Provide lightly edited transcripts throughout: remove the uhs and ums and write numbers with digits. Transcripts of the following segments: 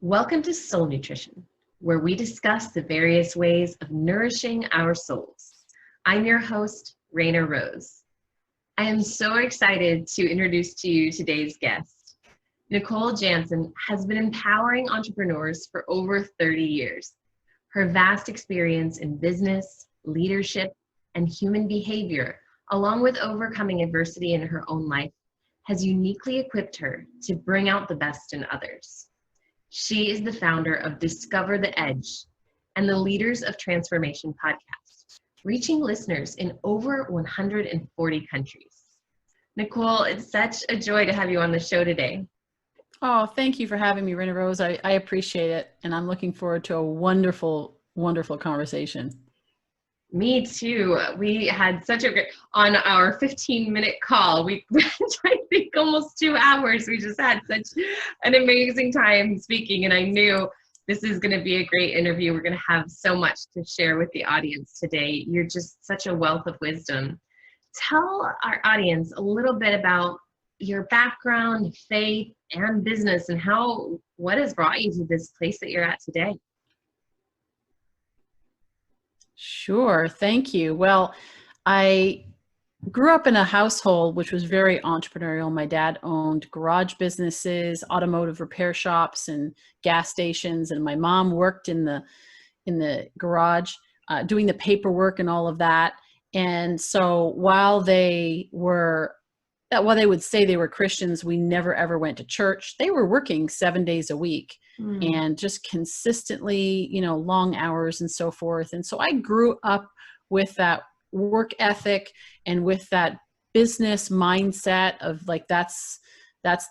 Welcome to Soul Nutrition, where we discuss the various ways of nourishing our souls. I'm your host, Reina Rose. I am so excited to introduce to you today's guest. Nicole Jansen has been empowering entrepreneurs for over 30 years. Her vast experience in business, leadership, and human behavior, along with overcoming adversity in her own life, has uniquely equipped her to bring out the best in others. She is the founder of Discover the Edge and the Leaders of Transformation podcast, reaching listeners in over 140 countries. Nicole, it's such a joy to have you on the show today. Oh, thank you for having me, Reina Rose. I appreciate it. And I'm looking forward to a wonderful, wonderful conversation. Me too. We had such a great, on our 15-minute call, I think almost 2 hours. We just had such an amazing time speaking, and I knew this is going to be a great interview. We're going to have so much to share with the audience today. You're just such a wealth of wisdom. Tell our audience a little bit about your background, faith, and business, and what has brought you to this place that you're at today. Sure. Thank you. Well, I grew up in a household which was very entrepreneurial. My dad owned garage businesses, automotive repair shops, and gas stations. And my mom worked in the garage, doing the paperwork and all of that. And so while they would say they were Christians, we never ever went to church. They were working 7 days a week. And just consistently, long hours and so forth. And so I grew up with that work ethic and with that business mindset of like, that's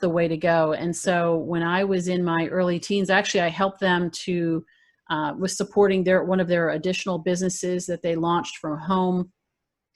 the way to go. And so when I was in my early teens, actually, I helped them was supporting one of their additional businesses that they launched from home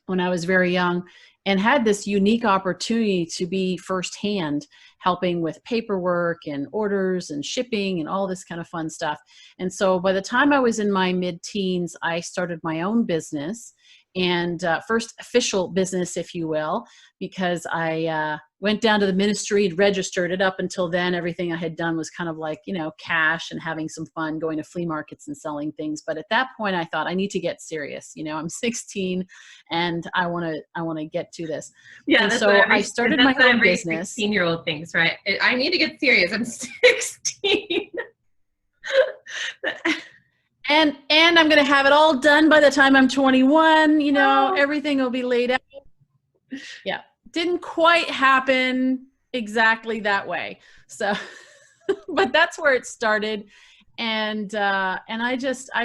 when I was very young, and had this unique opportunity to be firsthand helping with paperwork and orders and shipping and all this kind of fun stuff. And so by the time I was in my mid-teens, I started my own business, and first official business, if you will, because I went down to the ministry, registered it. Up until then, everything I had done was kind of like, cash and having some fun, going to flea markets and selling things. But at that point, I thought I need to get serious. I'm 16 and I want to get to this. Yeah. And so I started my own business. 16-year-old thinks, right? I need to get serious. I'm 16. And I'm going to have it all done by the time I'm 21, everything will be laid out. Yeah. Didn't quite happen exactly that way. So, but that's where it started. And I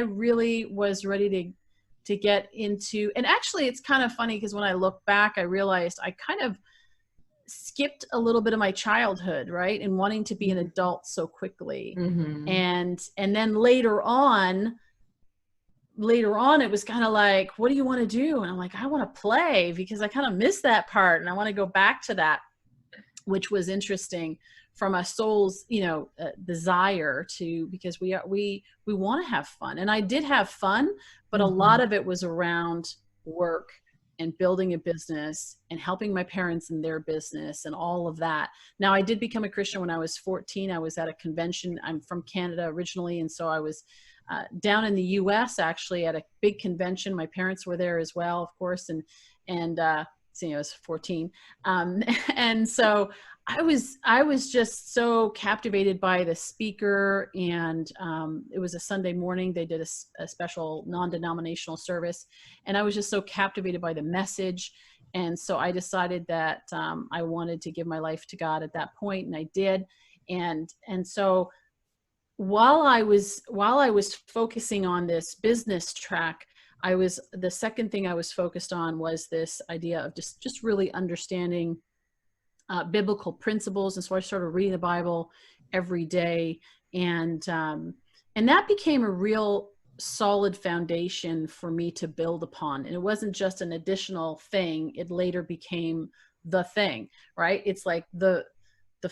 really was ready to get into, and actually it's kind of funny because when I look back, I realized I kind of skipped a little bit of my childhood, right? And wanting to be an adult so quickly. Mm-hmm. And then later on, it was kind of like, what do you want to do? And I'm like, I want to play, because I kind of missed that part. And I want to go back to that, which was interesting from a soul's, desire to, because we want to have fun. And I did have fun, but a lot of it was around work and building a business and helping my parents in their business and all of that. Now, I did become a Christian when I was 14. I was at a convention. I'm from Canada originally. And so I was down in the US actually at a big convention. My parents were there as well, of course. And I was 14. And so I was just so captivated by the speaker, and it was a Sunday morning. They did a special non-denominational service, and I was just so captivated by the message. And so I decided that I wanted to give my life to God at that point, and I did. And so while I was focusing on this business track, the second thing I was focused on was this idea of just really understanding biblical principles. And so I started reading the Bible every day, and that became a real solid foundation for me to build upon. And it wasn't just an additional thing. It later became the thing, right? It's like the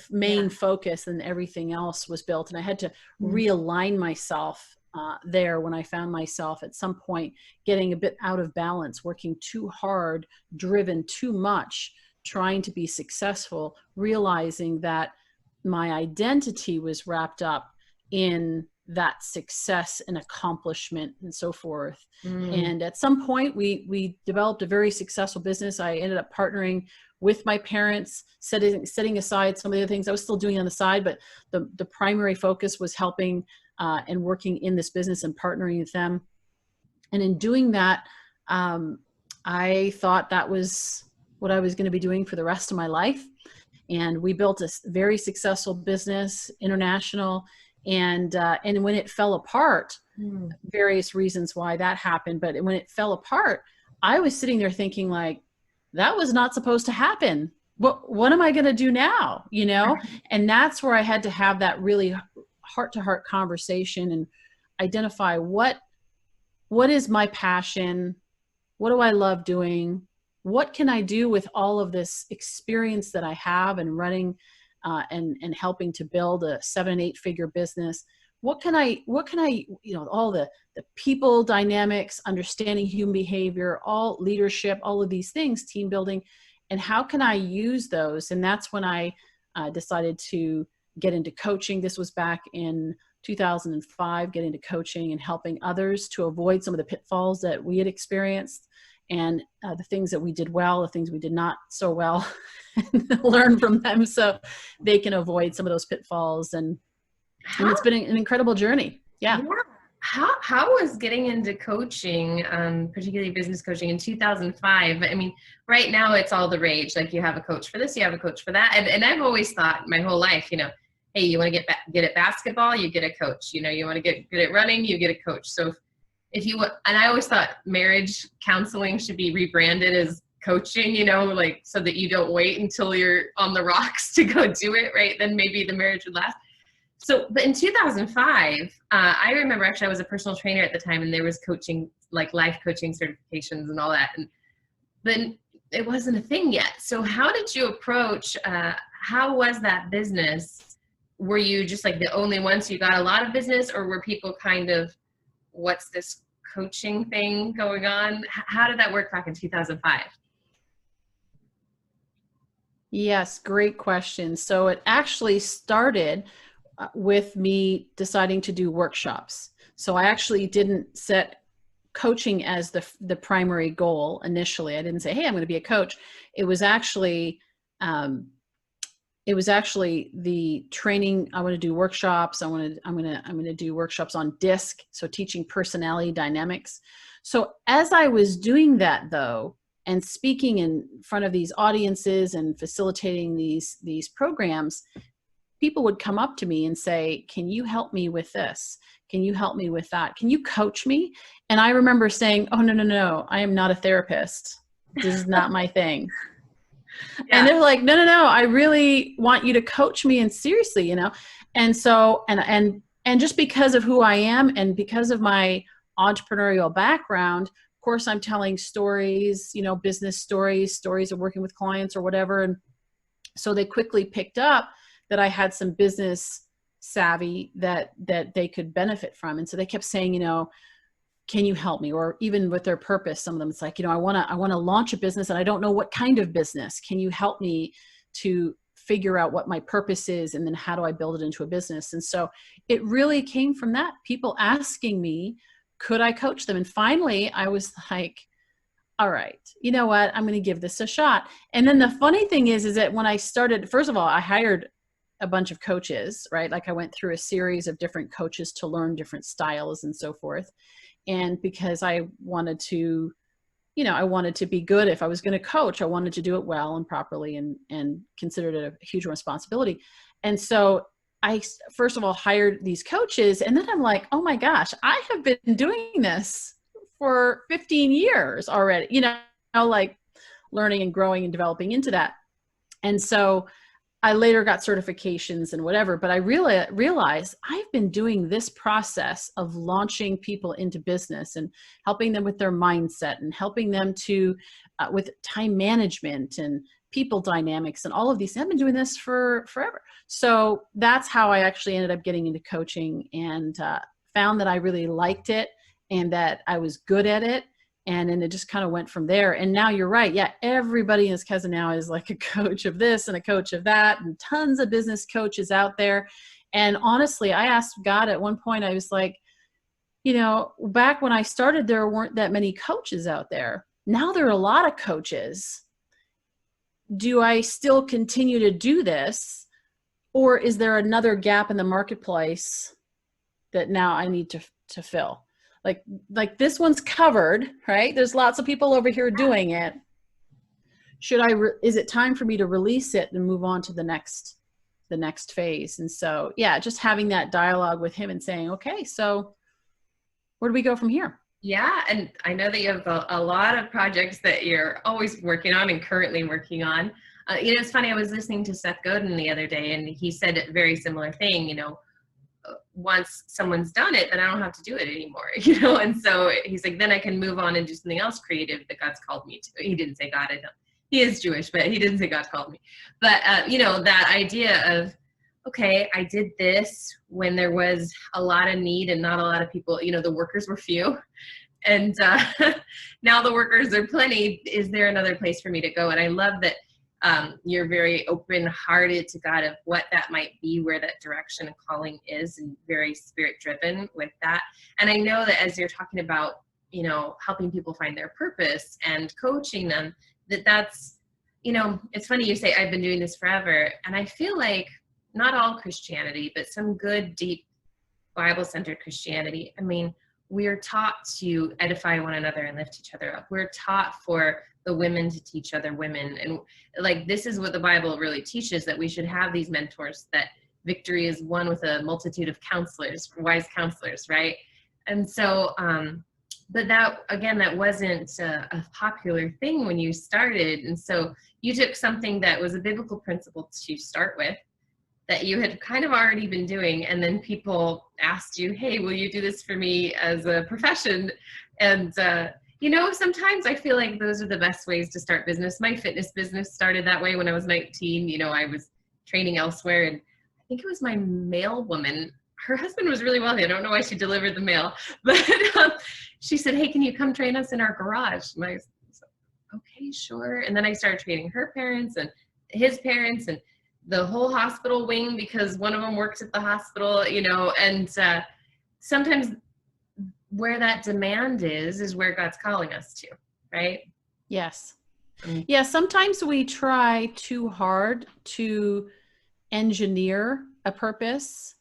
main focus, and everything else was built. And I had to realign myself there when I found myself at some point getting a bit out of balance, working too hard, driven too much, trying to be successful, realizing that my identity was wrapped up in that success and accomplishment and so forth. Mm. And at some point we developed a very successful business. I ended up partnering with my parents, setting aside some of the things I was still doing on the side, but the primary focus was helping and working in this business and partnering with them. And in doing that, I thought that was what I was going to be doing for the rest of my life. And we built a very successful business, international, and when it fell apart, various reasons why that happened, but when it fell apart, I was sitting there thinking like, that was not supposed to happen. What am I going to do now? You know? And that's where I had to have that really heart-to-heart conversation and identify what is my passion? What do I love doing? What can I do with all of this experience that I have in running and helping to build a 7 and 8 figure business? What can I, you know, all the people dynamics, understanding human behavior, all leadership, all of these things, team building, and how can I use those? And that's when I decided to get into coaching. This was back in 2005, getting into coaching and helping others to avoid some of the pitfalls that we had experienced, and the things that we did well, the things we did not so well, and learn from them so they can avoid some of those pitfalls. And it's been an incredible journey. Yeah. How was getting into coaching, particularly business coaching, in 2005? I mean, right now it's all the rage. Like, you have a coach for this, you have a coach for that. And I've always thought my whole life, you know, hey, you want to get at basketball, you get a coach. You know, you want to get good at running, you get a coach. So if you and I always thought marriage counseling should be rebranded as coaching, you know, like, so that you don't wait until you're on the rocks to go do it, right? Then maybe the marriage would last. So, but in 2005, I remember actually I was a personal trainer at the time, and there was coaching, like life coaching certifications and all that. And then it wasn't a thing yet. So how did you approach, how was that business? Were you just like the only ones who got a lot of business, or were people kind of, what's this coaching thing going on? How did that work back in 2005? Yes, great question. So it actually started with me deciding to do workshops. So I actually didn't set coaching as the primary goal initially. I didn't say, hey, I'm going to be a coach. It was actually the training. I want to do workshops. I'm going to do workshops on DISC. So teaching personality dynamics. So as I was doing that though, and speaking in front of these audiences and facilitating these programs, people would come up to me and say, can you help me with this? Can you help me with that? Can you coach me? And I remember saying, oh, no, I am not a therapist. This is not my thing. Yeah. And they're like, no, I really want you to coach me, and seriously, you know? And so, and just because of who I am and because of my entrepreneurial background, of course, I'm telling stories, you know, business stories of working with clients or whatever. And so they quickly picked up that I had some business savvy that they could benefit from. And so they kept saying, you know, can you help me? Or even with their purpose, some of them, it's like, you know, I want to launch a business and I don't know what kind of business. Can you help me to figure out what my purpose is? And then how do I build it into a business? And so it really came from that. People asking me, could I coach them? And finally I was like, all right, you know what? I'm going to give this a shot. And then the funny thing is that when I started, first of all, I hired a bunch of coaches, right? Like I went through a series of different coaches to learn different styles and so forth. And because I wanted to, you know, I wanted to be good. If I was going to coach, I wanted to do it well and properly and considered it a huge responsibility. And so I, first of all, hired these coaches. And then I'm like, oh my gosh, I have been doing this for 15 years already, you know, like learning and growing and developing into that. And so I later got certifications and whatever, but I realized I've been doing this process of launching people into business and helping them with their mindset and helping them to with time management and people dynamics and all of these. I've been doing this for forever. So that's how I actually ended up getting into coaching, and found that I really liked it and that I was good at it. And then it just kind of went from there. And now you're right. Yeah. Everybody in this cousin now is like a coach of this and a coach of that, and tons of business coaches out there. And honestly, I asked God at one point, I was like, you know, back when I started, there weren't that many coaches out there. Now there are a lot of coaches. Do I still continue to do this? Or is there another gap in the marketplace that now I need to fill? Like this one's covered, right? There's lots of people over here doing it. Is it time for me to release it and move on to the next phase? And so, yeah, just having that dialogue with him and saying, okay, so where do we go from here? Yeah. And I know that you have a lot of projects that you're always working on and currently working on. You know, it's funny, I was listening to Seth Godin the other day, and he said a very similar thing, you know, once someone's done it, then I don't have to do it anymore, you know? And so he's like, then I can move on and do something else creative that God's called me to. He didn't say God, I don't. He is Jewish, but he didn't say God called me. But, you know, that idea of, okay, I did this when there was a lot of need and not a lot of people, you know, the workers were few. And now the workers are plenty. Is there another place for me to go? And I love that you're very open-hearted to God of what that might be, where that direction and calling is, and very spirit-driven with that. And I know that as you're talking about, you know, helping people find their purpose and coaching them, that's, you know, it's funny you say, I've been doing this forever. And I feel like not all Christianity, but some good, deep, Bible-centered Christianity, I mean, we're taught to edify one another and lift each other up. We're taught for the women to teach other women. And like, this is what the Bible really teaches, that we should have these mentors, that victory is won with a multitude of counselors, wise counselors, right? And so, but that, again, that wasn't a popular thing when you started. And so you took something that was a biblical principle to start with, that you had kind of already been doing, and then people asked you, hey, will you do this for me as a profession? And, you know, sometimes I feel like those are the best ways to start business. My fitness business started that way when I was 19. You know, I was training elsewhere, and I think it was my mail woman. Her husband was really wealthy. I don't know why she delivered the mail, but she said, hey, can you come train us in our garage? And I was like, okay, sure. And then I started training her parents and his parents and the whole hospital wing, because one of them works at the hospital, you know. And sometimes where that demand is where God's calling us to, right? Yes. Yeah, sometimes we try too hard to engineer a purpose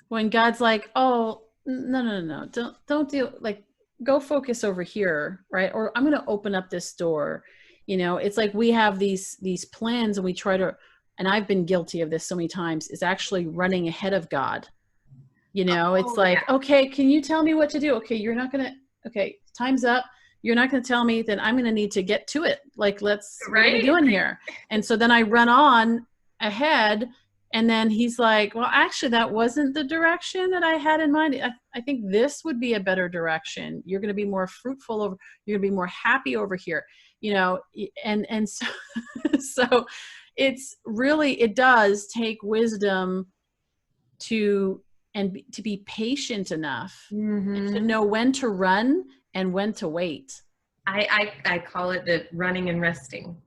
when God's like, oh, no, don't do, like, go focus over here, right? Or I'm going to open up this door. You know, it's like we have these plans, and we try to, and I've been guilty of this so many times, is actually running ahead of God. You know, it's like, yeah. Okay, can you tell me what to do? Okay, you're not going to, okay, time's up. You're not going to tell me, then I'm going to need to get to it. Like, what are we doing here? And so then I run on ahead, and then he's like, well, actually, that wasn't the direction that I had in mind. I think this would be a better direction. You're going to be more fruitful over, you're going to be more happy over here. You know, and so, so it's really, it does take wisdom to be patient enough and to know when to run and when to wait. I call it the running and resting.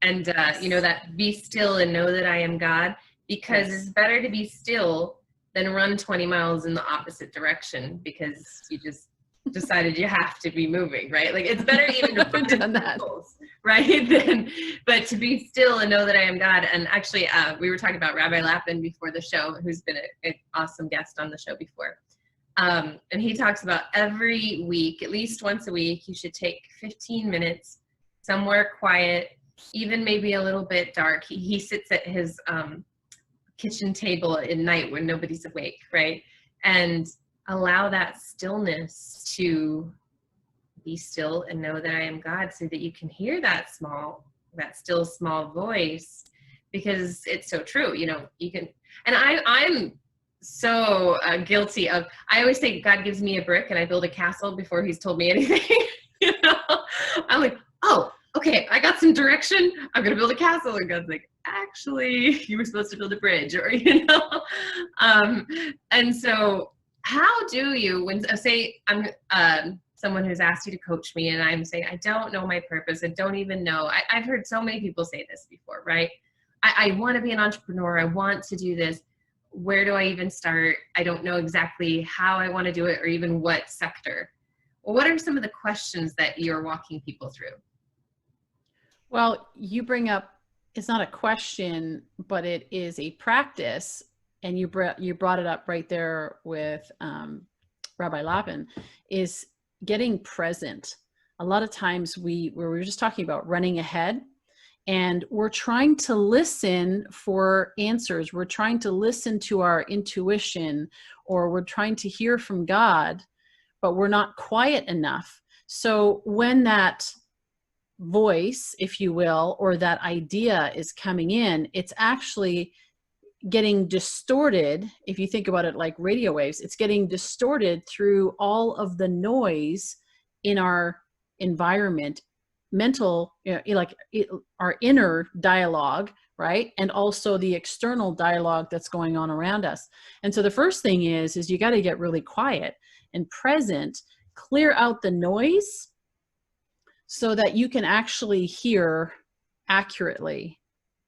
And, you know, that be still and know that I am God, because it's better to be still than run 20 miles in the opposite direction because you just decided you have to be moving, right? Like, it's better even to put in that, right? But to be still and know that I am God. And actually, we were talking about Rabbi Lappin before the show, who's been an awesome guest on the show before. And he talks about every week, at least once a week, you should take 15 minutes somewhere quiet, even maybe a little bit dark. He sits at his kitchen table at night when nobody's awake, right? And allow that stillness to be still and know that I am God, so that you can hear that still small voice, because it's so true. You know, you can, and I'm so guilty of, I always say God gives me a brick and I build a castle before he's told me anything. You know, I'm like, oh, okay, I got some direction, I'm gonna build a castle. And God's like, actually, you were supposed to build a bridge, or, you know. And so how do you, when, say I'm someone who's asked you to coach me, and I'm saying, I don't know my purpose, I don't even know. I've heard so many people say this before, right? I want to be an entrepreneur, I want to do this. where do I even start? I don't know exactly how I want to do it or even what sector. Well, what are some of the questions that you're walking people through? Well, you bring up, it's not a question, but it is a practice. And you brought it up right there with Rabbi Lapin, is getting present. A lot of times we were just talking about running ahead, and we're trying to listen for answers. We're trying to listen to our intuition, or we're trying to hear from God, but we're not quiet enough. So when that voice, if you will, or that idea is coming in, it's actually getting distorted. If you think about it like radio waves, it's getting distorted through all of the noise in our environment, mental, our inner dialogue, right? And also the external dialogue that's going on around us. And so the first thing is you got to get really quiet and present, clear out the noise so that you can actually hear accurately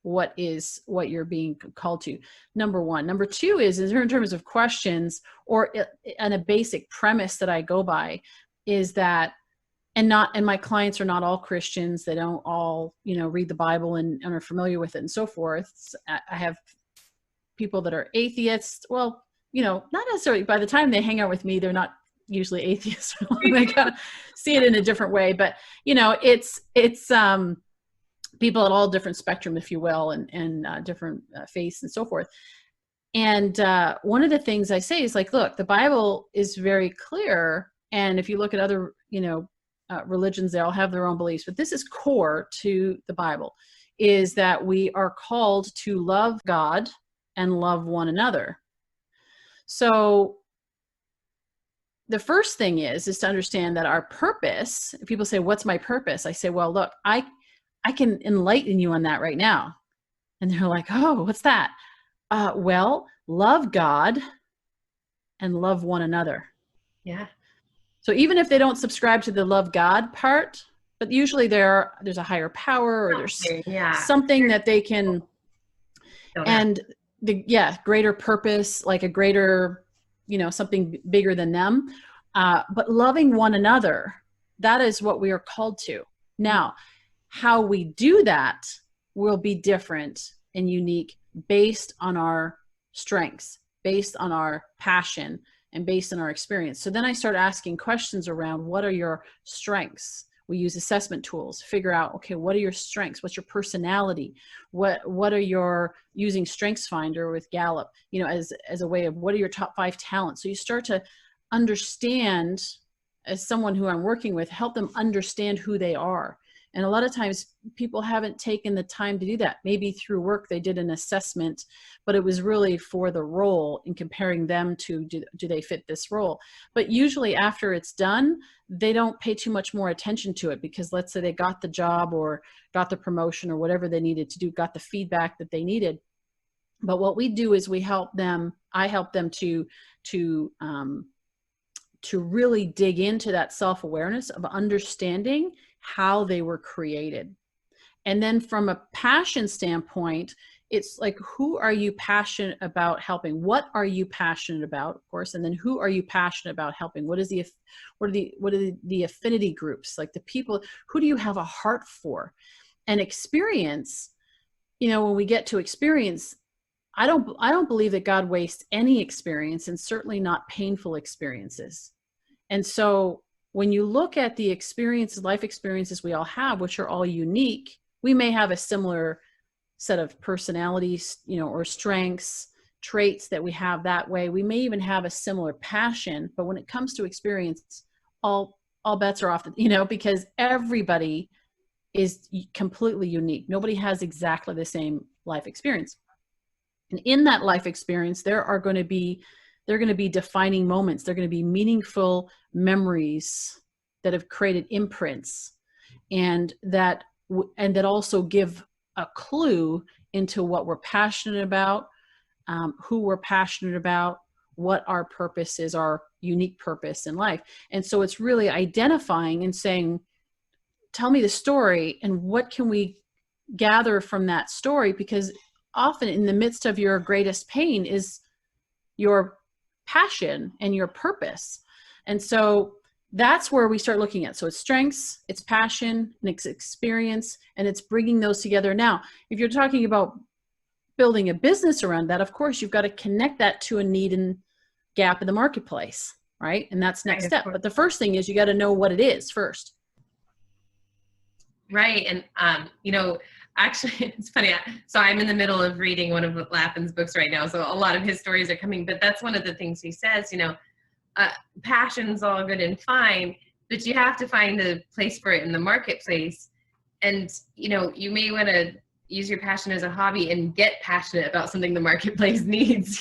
what you're being called to. Number one. Number two is in terms of questions, or and a basic premise that I go by is that, and my clients are not all Christians. They don't all, read the Bible and are familiar with it and so forth. I have people that are atheists. Well, not necessarily. By the time they hang out with me, they're not usually atheists. They kind of see it in a different way, but it's people at all different spectrum, if you will, and different faiths and so forth. And one of the things I say is like, look, the Bible is very clear. And if you look at other, religions, they all have their own beliefs, but this is core to the Bible, is that we are called to love God and love one another. So the first thing is to understand that our purpose, if people say, what's my purpose? I say, well, look, I can enlighten you on that right now. And they're like, oh, what's that? Well, love God and love one another. Yeah. So even if they don't subscribe to the love God part, but usually there's a higher power, or there's something that they can, and greater purpose, like a greater, something bigger than them. But loving one another, that is what we are called to. Now, how we do that will be different and unique based on our strengths, based on our passion, and based on our experience. So then I start asking questions around, what are your strengths? We use assessment tools to figure out, okay, what are your strengths? What's your personality? What are your, using Strengths Finder with Gallup, as a way of, what are your top 5 talents? So you start to understand, as someone who I'm working with, help them understand who they are. And a lot of times people haven't taken the time to do that. Maybe through work they did an assessment, but it was really for the role and comparing them to, do they fit this role? But usually after it's done, they don't pay too much more attention to it, because let's say they got the job or got the promotion or whatever they needed to do, got the feedback that they needed. But what we do is I help them to really dig into that self-awareness of understanding how they were created. And then from a passion standpoint, it's like, who are you passionate about helping? What are you passionate about, of course? And then who are you passionate about helping? What are the affinity groups? Like the people, who do you have a heart for? And experience, when we get to experience, I don't believe that God wastes any experience, and certainly not painful experiences. And so when you look at the experiences, life experiences we all have, which are all unique, we may have a similar set of personalities, or strengths, traits that we have that way. We may even have a similar passion, but when it comes to experience, all bets are off, because everybody is completely unique. Nobody has exactly the same life experience. And in that life experience, there are going to be defining moments. They're going to be meaningful memories that have created imprints, and that also give a clue into what we're passionate about, who we're passionate about, what our purpose is, our unique purpose in life. And so it's really identifying and saying, tell me the story, and what can we gather from that story? Because often in the midst of your greatest pain is your passion and your purpose. And so that's where we start looking at. So it's strengths, it's passion, and it's experience, and it's bringing those together. Now, if you're talking about building a business around that, of course, you've got to connect that to a need and gap in the marketplace, right? And that's next step. But the first thing is you got to know what it is first. Right. And, actually, it's funny. So I'm in the middle of reading one of Lappin's books right now. So a lot of his stories are coming, but that's one of the things he says, passion's all good and fine, but you have to find a place for it in the marketplace. And, you may want to use your passion as a hobby and get passionate about something the marketplace needs,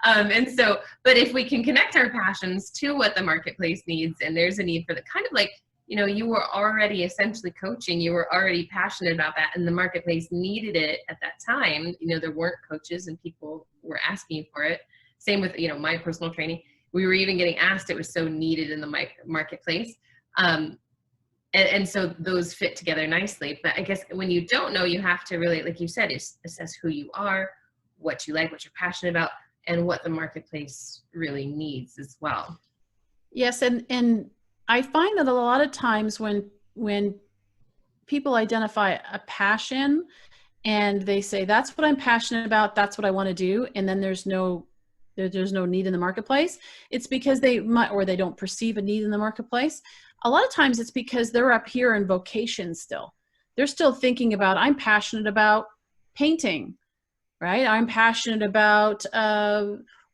and so, but if we can connect our passions to what the marketplace needs, and there's a need for the kind of like, you were already essentially coaching, you were already passionate about that, and the marketplace needed it at that time. There weren't coaches and people were asking for it. Same with, my personal training. We were even getting asked, it was so needed in the marketplace. And so those fit together nicely. But I guess when you don't know, you have to really, like you said, assess who you are, what you like, what you're passionate about, and what the marketplace really needs as well. Yes. And I find that a lot of times when people identify a passion and they say, that's what I'm passionate about, that's what I want to do, and then there's no need in the marketplace, it's because they might, or they don't perceive a need in the marketplace. A lot of times it's because they're up here in vocation still. They're still thinking about, I'm passionate about painting, right? I'm passionate about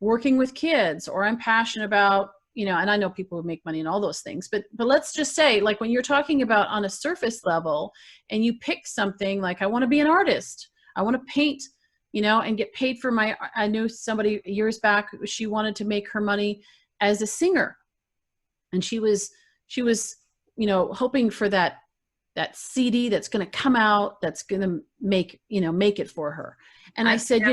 working with kids, or I'm passionate about, and I know people who make money and all those things, but let's just say, like when you're talking about on a surface level and you pick something like, I want to be an artist, I want to paint, and get paid for I knew somebody years back, she wanted to make her money as a singer. And she was, hoping for that CD that's going to come out, that's going to make it for her. And I said,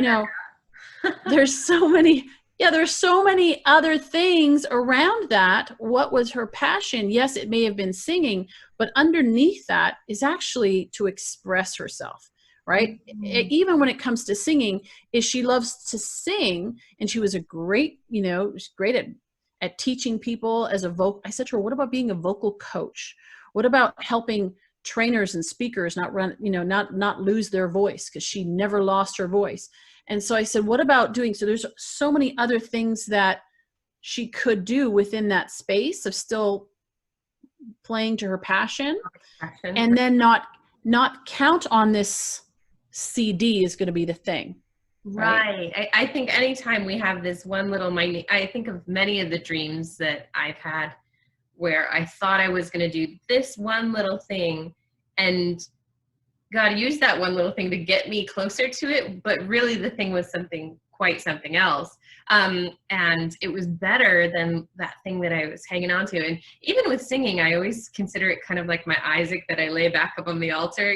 there's so many other things around that. What was her passion? Yes, it may have been singing, but underneath that is actually to express herself. Right? Mm-hmm. Even when it comes to singing, is she loves to sing, and she was a great, she's great at teaching people as a vocal. I said to her, what about being a vocal coach? What about helping trainers and speakers not lose their voice? Because she never lost her voice. And so I said, what about doing, so there's so many other things that she could do within that space of still playing to her passion. And then not count on this CD is going to be the thing. Right. I think anytime we have this one little minute, I think of many of the dreams that I've had where I thought I was going to do this one little thing, and God used that one little thing to get me closer to it. But really the thing was quite something else. And it was better than that thing that I was hanging on to. And even with singing, I always consider it kind of like my Isaac that I lay back up on the altar,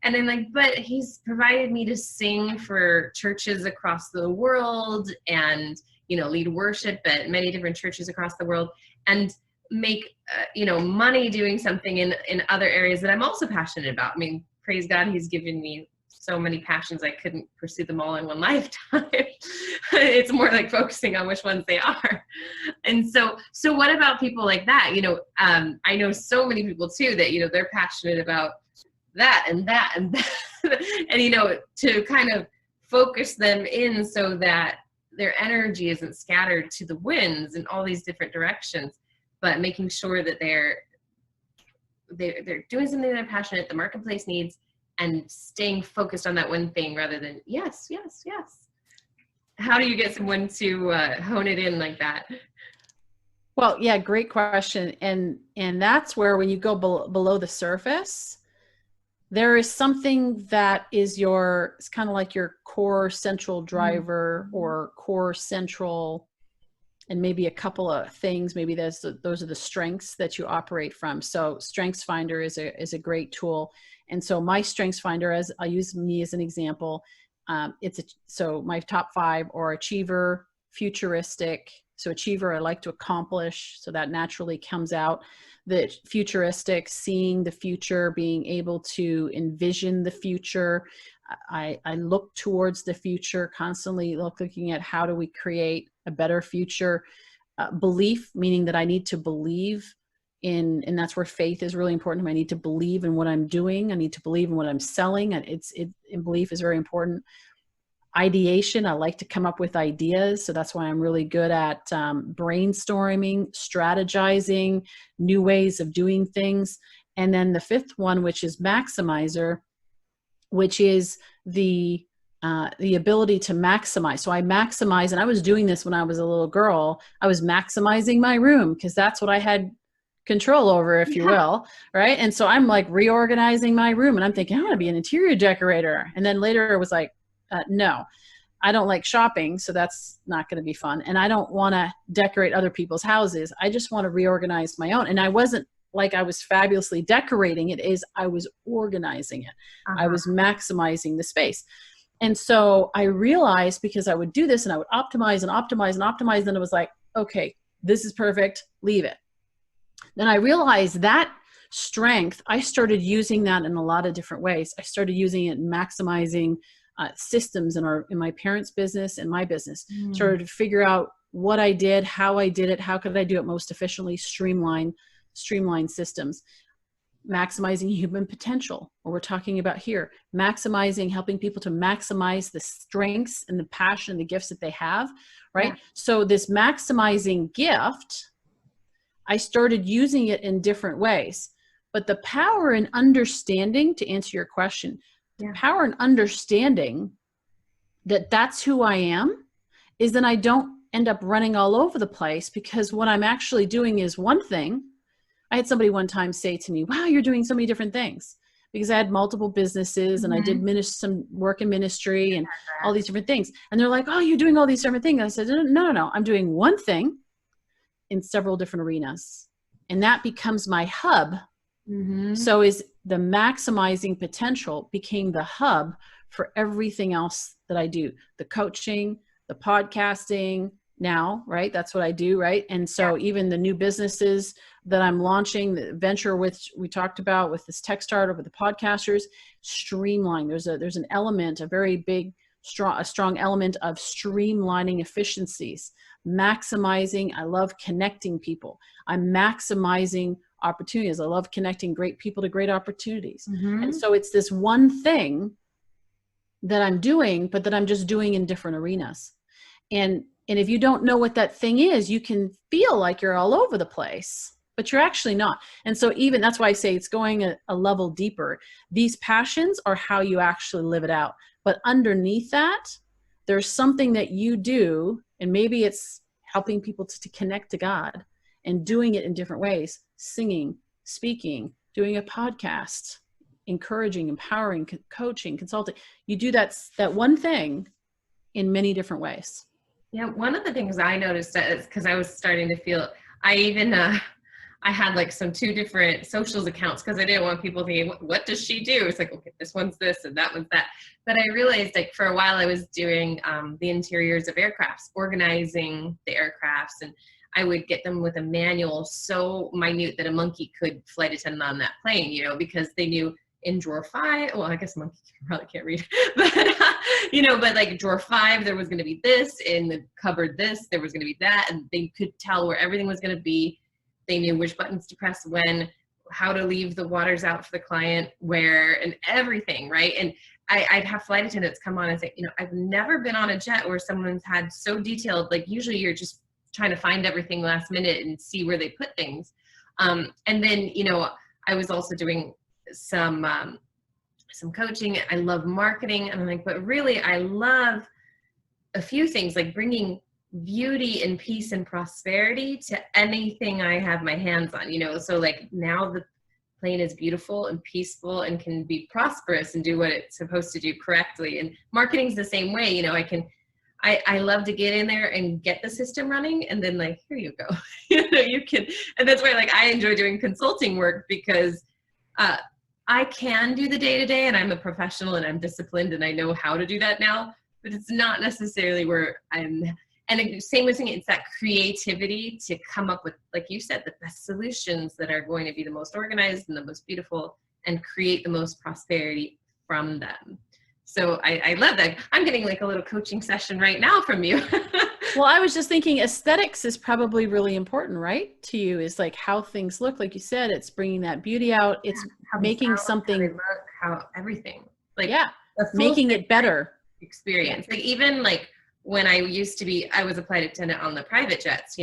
and I'm like, but he's provided me to sing for churches across the world and, lead worship at many different churches across the world, and make, money doing something in other areas that I'm also passionate about. I mean, praise God, he's given me so many passions, I couldn't pursue them all in one lifetime. It's more like focusing on which ones they are. And so what about people like that? I know so many people too that, they're passionate about that and that and that. And, to kind of focus them in so that their energy isn't scattered to the winds in all these different directions, but making sure that they're doing something they're passionate, the marketplace needs, and staying focused on that one thing rather than yes. How do you get someone to hone it in like that? Well, yeah, great question. And that's where when you go below the surface, there is something that is it's kind of like your core central driver, or core central, and maybe a couple of things. Maybe those are the strengths that you operate from. So Strengths Finder is a great tool. And so my Strengths Finder, as I'll use me as an example, so my top 5 are achiever, futuristic. So achiever, I like to accomplish, so that naturally comes out. The futuristic, seeing the future, being able to envision the future, I look towards the future, constantly looking at how do we create a better future. Belief, meaning that I need to believe in, and that's where faith is really important. I need to believe in what I'm doing. I need to believe in what I'm selling. And belief is very important. Ideation, I like to come up with ideas. So that's why I'm really good at brainstorming, strategizing, new ways of doing things. And then the fifth one, which is maximizer, which is the ability to maximize. So I maximize, and I was doing this when I was a little girl. I was maximizing my room because that's what I had control over, if you will, right? And so I'm like reorganizing my room, and I'm thinking, I want to be an interior decorator. And then later it was like, no, I don't like shopping, so that's not going to be fun. And I don't want to decorate other people's houses. I just want to reorganize my own. And I wasn't like I was fabulously decorating it, I was organizing it. I was maximizing the space. And so I realized, because I would do this and I would optimize and optimize and optimize, then it was like, okay, this is perfect, leave it. Then I realized that strength, I started using that in a lot of different ways. I started using it in maximizing systems in my parents' business and my business. Started to figure out what I did, how I did it, how could I do it most efficiently, streamline systems. Maximizing human potential, what we're talking about here, maximizing, helping people to maximize the strengths and the passion and the gifts that they have, right? Yeah. So this maximizing gift, I started using it in different ways. But the power in understanding, to answer your question, the power in understanding that that's who I am, is then I don't end up running all over the place, because what I'm actually doing is one thing. I had somebody one time say to me, wow, you're doing so many different things, because I had multiple businesses and I did some work in ministry and all these different things. And they're like, oh, you're doing all these different things. I said, no, I'm doing one thing in several different arenas, and that becomes my hub. So is the maximizing potential became the hub for everything else that I do, the coaching, the podcasting now, right? That's what I do, right? And so even the new businesses that I'm launching, the venture which we talked about with this tech startup, with the podcasters, streamline. There's an element, a very big, strong element of streamlining efficiencies, maximizing. I love connecting people. I'm maximizing opportunities. I love connecting great people to great opportunities. And so it's this one thing that I'm doing, but that I'm just doing in different arenas. And if you don't know what that thing is, you can feel like you're all over the place, but you're actually not. And so even that's why I say it's going a level deeper. These passions are how you actually live it out. But underneath that, there's something that you do, and maybe it's helping people to connect to God and doing it in different ways, singing, speaking, doing a podcast, encouraging, empowering, coaching, consulting. You do that one thing in many different ways. Yeah, one of the things I noticed is because I was starting to feel, I had like two different socials accounts because I didn't want people thinking, what does she do? It's like, okay, this one's this and that one's that. But I realized, like, for a while I was doing the interiors of aircrafts, organizing the aircrafts, and I would get them with a manual so minute that a monkey could flight attend on that plane, because they knew in drawer 5, well, I guess monkey probably can't read, but, but like drawer 5, there was going to be this, in the cupboard this, there was going to be that, and they could tell where everything was going to be. They knew which buttons to press when, how to leave the waters out for the client, where, and everything, right? And I'd have flight attendants come on and say, I've never been on a jet where someone's had so detailed, like usually you're just trying to find everything last minute and see where they put things. And then, I was also doing some coaching. I love marketing. And I'm like, but really I love a few things, like bringing beauty and peace and prosperity to anything I have my hands on, so like now the plane is beautiful and peaceful and can be prosperous and do what it's supposed to do correctly. And marketing's the same way. I love to get in there and get the system running, and then like, here you go. You can, and that's why like I enjoy doing consulting work, because I can do the day-to-day, and I'm a professional and I'm disciplined and I know how to do that now, but it's not necessarily where I'm. And same with me, it's that creativity to come up with, like you said, the best solutions that are going to be the most organized and the most beautiful and create the most prosperity from them. So I love that. I'm getting like a little coaching session right now from you. Well, I was just thinking aesthetics is probably really important, right? To you is like how things look. Like you said, it's bringing that beauty out. It's How they making sound, how they something, look, how everything. Like yeah, a full making it better. experience. Like even like when I was a flight attendant on the private jets,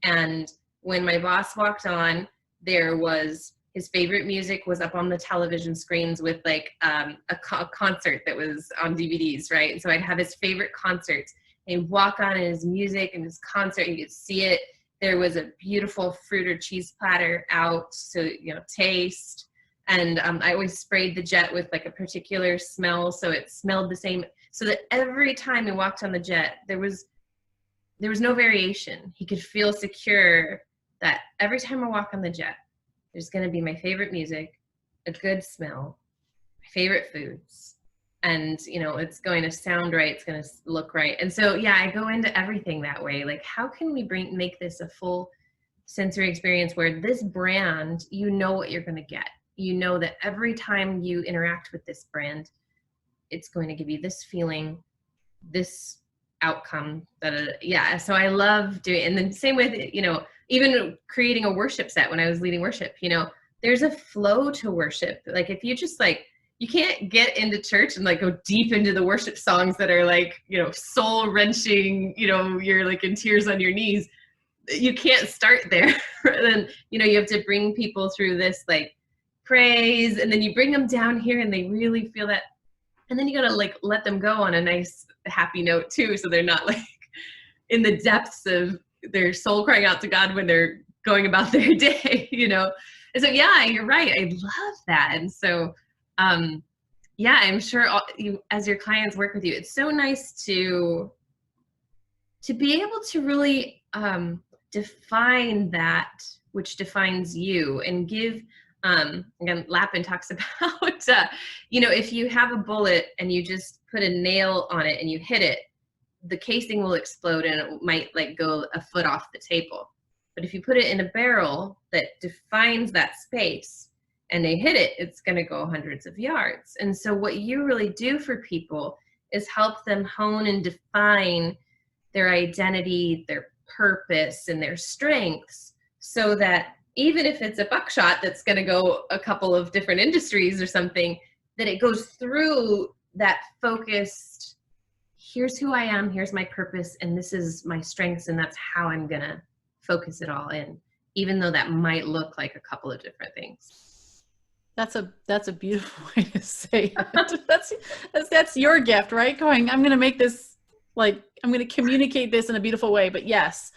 and when my boss walked on, there was his favorite music was up on the television screens with like a concert that was on DVDs, right? And so I'd have his favorite concerts. And he'd walk on in his music and his concert, you could see it. There was a beautiful fruit or cheese platter out, so taste. And I always sprayed the jet with like a particular smell, so it smelled the same. So that every time he walked on the jet, there was no variation. He could feel secure that every time I walk on the jet, there's going to be my favorite music, a good smell, my favorite foods, and it's going to sound right, it's going to look right. And so yeah, I go into everything that way. Like, how can we make this a full sensory experience where this brand, what you're going to get. That every time you interact with this brand, it's going to give you this feeling, this outcome. Yeah. So I love doing, and then same with, even creating a worship set when I was leading worship, there's a flow to worship. Like if you just like, you can't get into church and like go deep into the worship songs that are like, soul wrenching, you're like in tears on your knees. You can't start there. Then, you have to bring people through this like praise, and then you bring them down here and they really feel that. And then you got to like let them go on a nice happy note too. So they're not like in the depths of their soul crying out to God when they're going about their day, And so, yeah, you're right. I love that. And so, yeah, I'm sure as your clients work with you, it's so nice to be able to really define that which defines you, and give again, Lappin talks about if you have a bullet and you just put a nail on it and you hit it, the casing will explode and it might like go a foot off the table. But if you put it in a barrel that defines that space and they hit it, it's going to go hundreds of yards. And so what you really do for people is help them hone and define their identity, their purpose, and their strengths, so that even if it's a buckshot that's going to go a couple of different industries or something, that it goes through that focused, here's who I am, here's my purpose, and this is my strengths, and that's how I'm going to focus it all in, even though that might look like a couple of different things. That's a beautiful way to say it. That's your gift, right? Going, I'm going to make this, like, I'm going to communicate this in a beautiful way. But yes,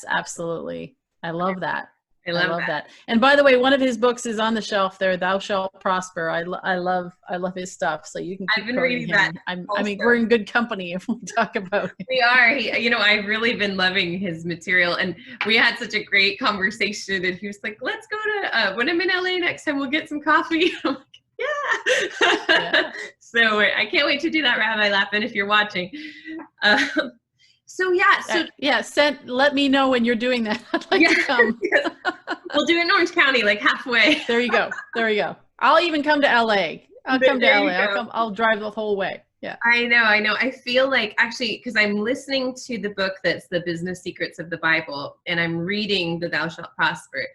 absolutely. I love that. I love that. And by the way, one of his books is on the shelf there, Thou Shalt Prosper. I love his stuff. So you can keep reading that. I mean, we're in good company if we talk about it. We are. I've really been loving his material, and we had such a great conversation, and he was like, let's go to, when I'm in LA next time, we'll get some coffee. I'm like, yeah. So I can't wait to do that, Rabbi Lappin, if you're watching. So yeah, let me know when you're doing that. I'd like to come. Yes. We'll do it in Orange County, like halfway. There you go. I'll even come to LA. I'll drive the whole way. Yeah. I know. I feel like, actually, because I'm listening to the book that's The Business Secrets of the Bible, and I'm reading the Thou Shalt Prosper.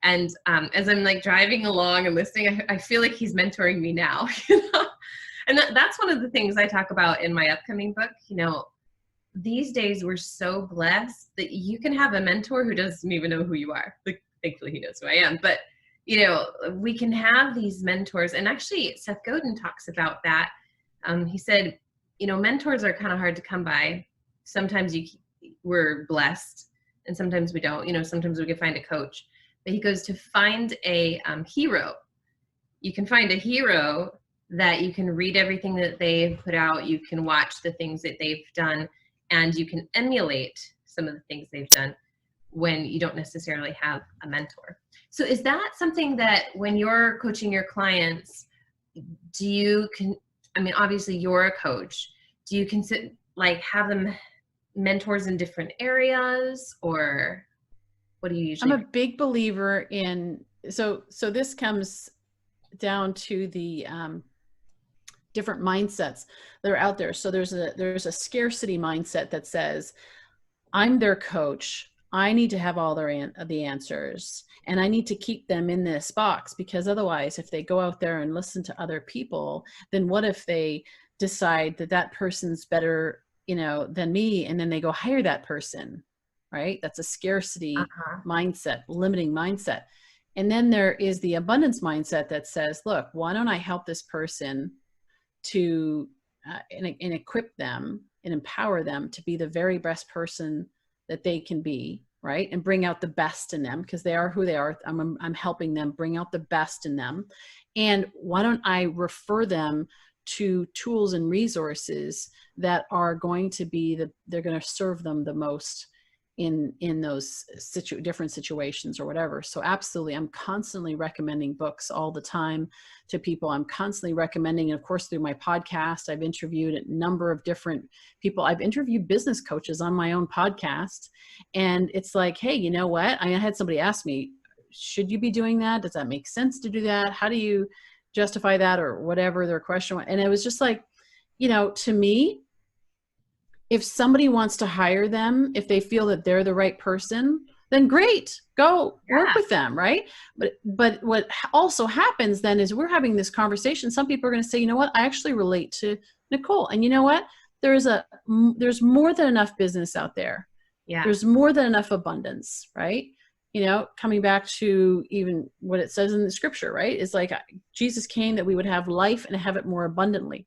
And as I'm like driving along and listening, I feel like he's mentoring me now. And that's one of the things I talk about in my upcoming book. These days we're so blessed that you can have a mentor who doesn't even know who you are. Like, thankfully he knows who I am, but we can have these mentors. And actually Seth Godin talks about that. He said, mentors are kind of hard to come by. Sometimes we're blessed and sometimes we don't. Sometimes we can find a coach, but he goes, to find a hero. You can find a hero that you can read everything that they've put out. You can watch the things that they've done, and you can emulate some of the things they've done when you don't necessarily have a mentor. So is that something that when you're coaching your clients, obviously you're a coach, do you consider have them mentors in different areas, or what do you usually I'm a big believer in, so this comes down to the different mindsets that are out there. So there's a scarcity mindset that says, I'm their coach. I need to have all the answers, and I need to keep them in this box, because otherwise, if they go out there and listen to other people, then what if they decide that that person's better, than me, and then they go hire that person, right? That's a scarcity mindset, limiting mindset. And then there is the abundance mindset that says, look, why don't I help this person to and equip them and empower them to be the very best person that they can be, right? And bring out the best in them, because they are who they are. I'm helping them bring out the best in them. And why don't I refer them to tools and resources that are going to be they're going to serve them the most in those different situations or whatever. So absolutely, I'm constantly recommending books all the time to people. I'm constantly recommending, and of course through my podcast, I've interviewed a number of different people. I've interviewed business coaches on my own podcast, and it's like, hey, you know what? I had somebody ask me, should you be doing that? Does that make sense to do that? How do you justify that, or whatever their question was? And it was just like, to me, if somebody wants to hire them, if they feel that they're the right person, then great, go work with them, right? But what also happens then is we're having this conversation. Some people are going to say, you know what, I actually relate to Nicole. And you know what? There's more than enough business out there. Yeah. There's more than enough abundance, right? Coming back to even what it says in the scripture, right? It's like Jesus came that we would have life and have it more abundantly.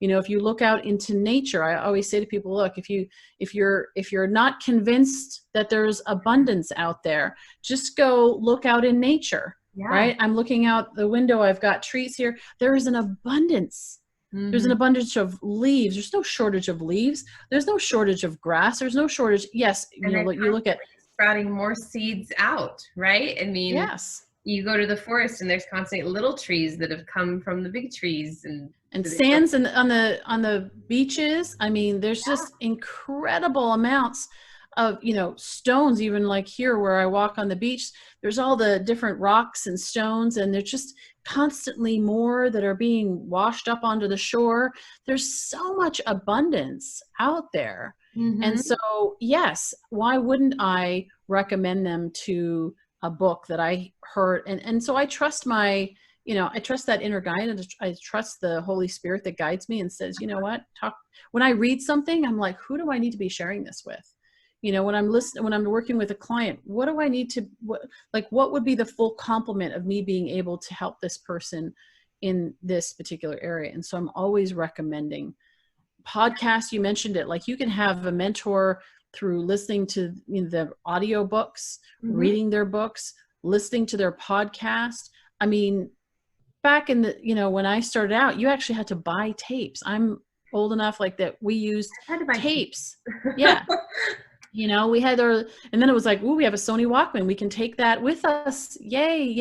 If you look out into nature, I always say to people, look, if you're not convinced that there's abundance out there, just go look out in nature, right? I'm looking out the window. I've got trees here. There is an abundance. Mm-hmm. There's an abundance of leaves. There's no shortage of leaves. There's no shortage of grass. There's no shortage. Yes. You look at sprouting more seeds out, right? I mean, yes. You go to the forest and there's constantly little trees that have come from the big trees and sands and on the beaches. I mean, there's just incredible amounts of, stones, even like here where I walk on the beach, there's all the different rocks and stones, and there's just constantly more that are being washed up onto the shore. There's so much abundance out there. Mm-hmm. And so, yes, why wouldn't I recommend them to a book that I heard? And so I trust I trust that inner guide, and I trust the Holy Spirit that guides me and says, you know what, when I read something, I'm like, who do I need to be sharing this with? When I'm listening, when I'm working with a client, what do I need to, what would be the full complement of me being able to help this person in this particular area? And so I'm always recommending podcasts. You mentioned it, like you can have a mentor through listening to the audio books, mm-hmm. reading their books, listening to their podcast. I mean, back in the, when I started out, you actually had to buy tapes. I'm old enough like that. We used tapes. Yeah. We had and then it was like, ooh, we have a Sony Walkman. We can take that with us. Yay.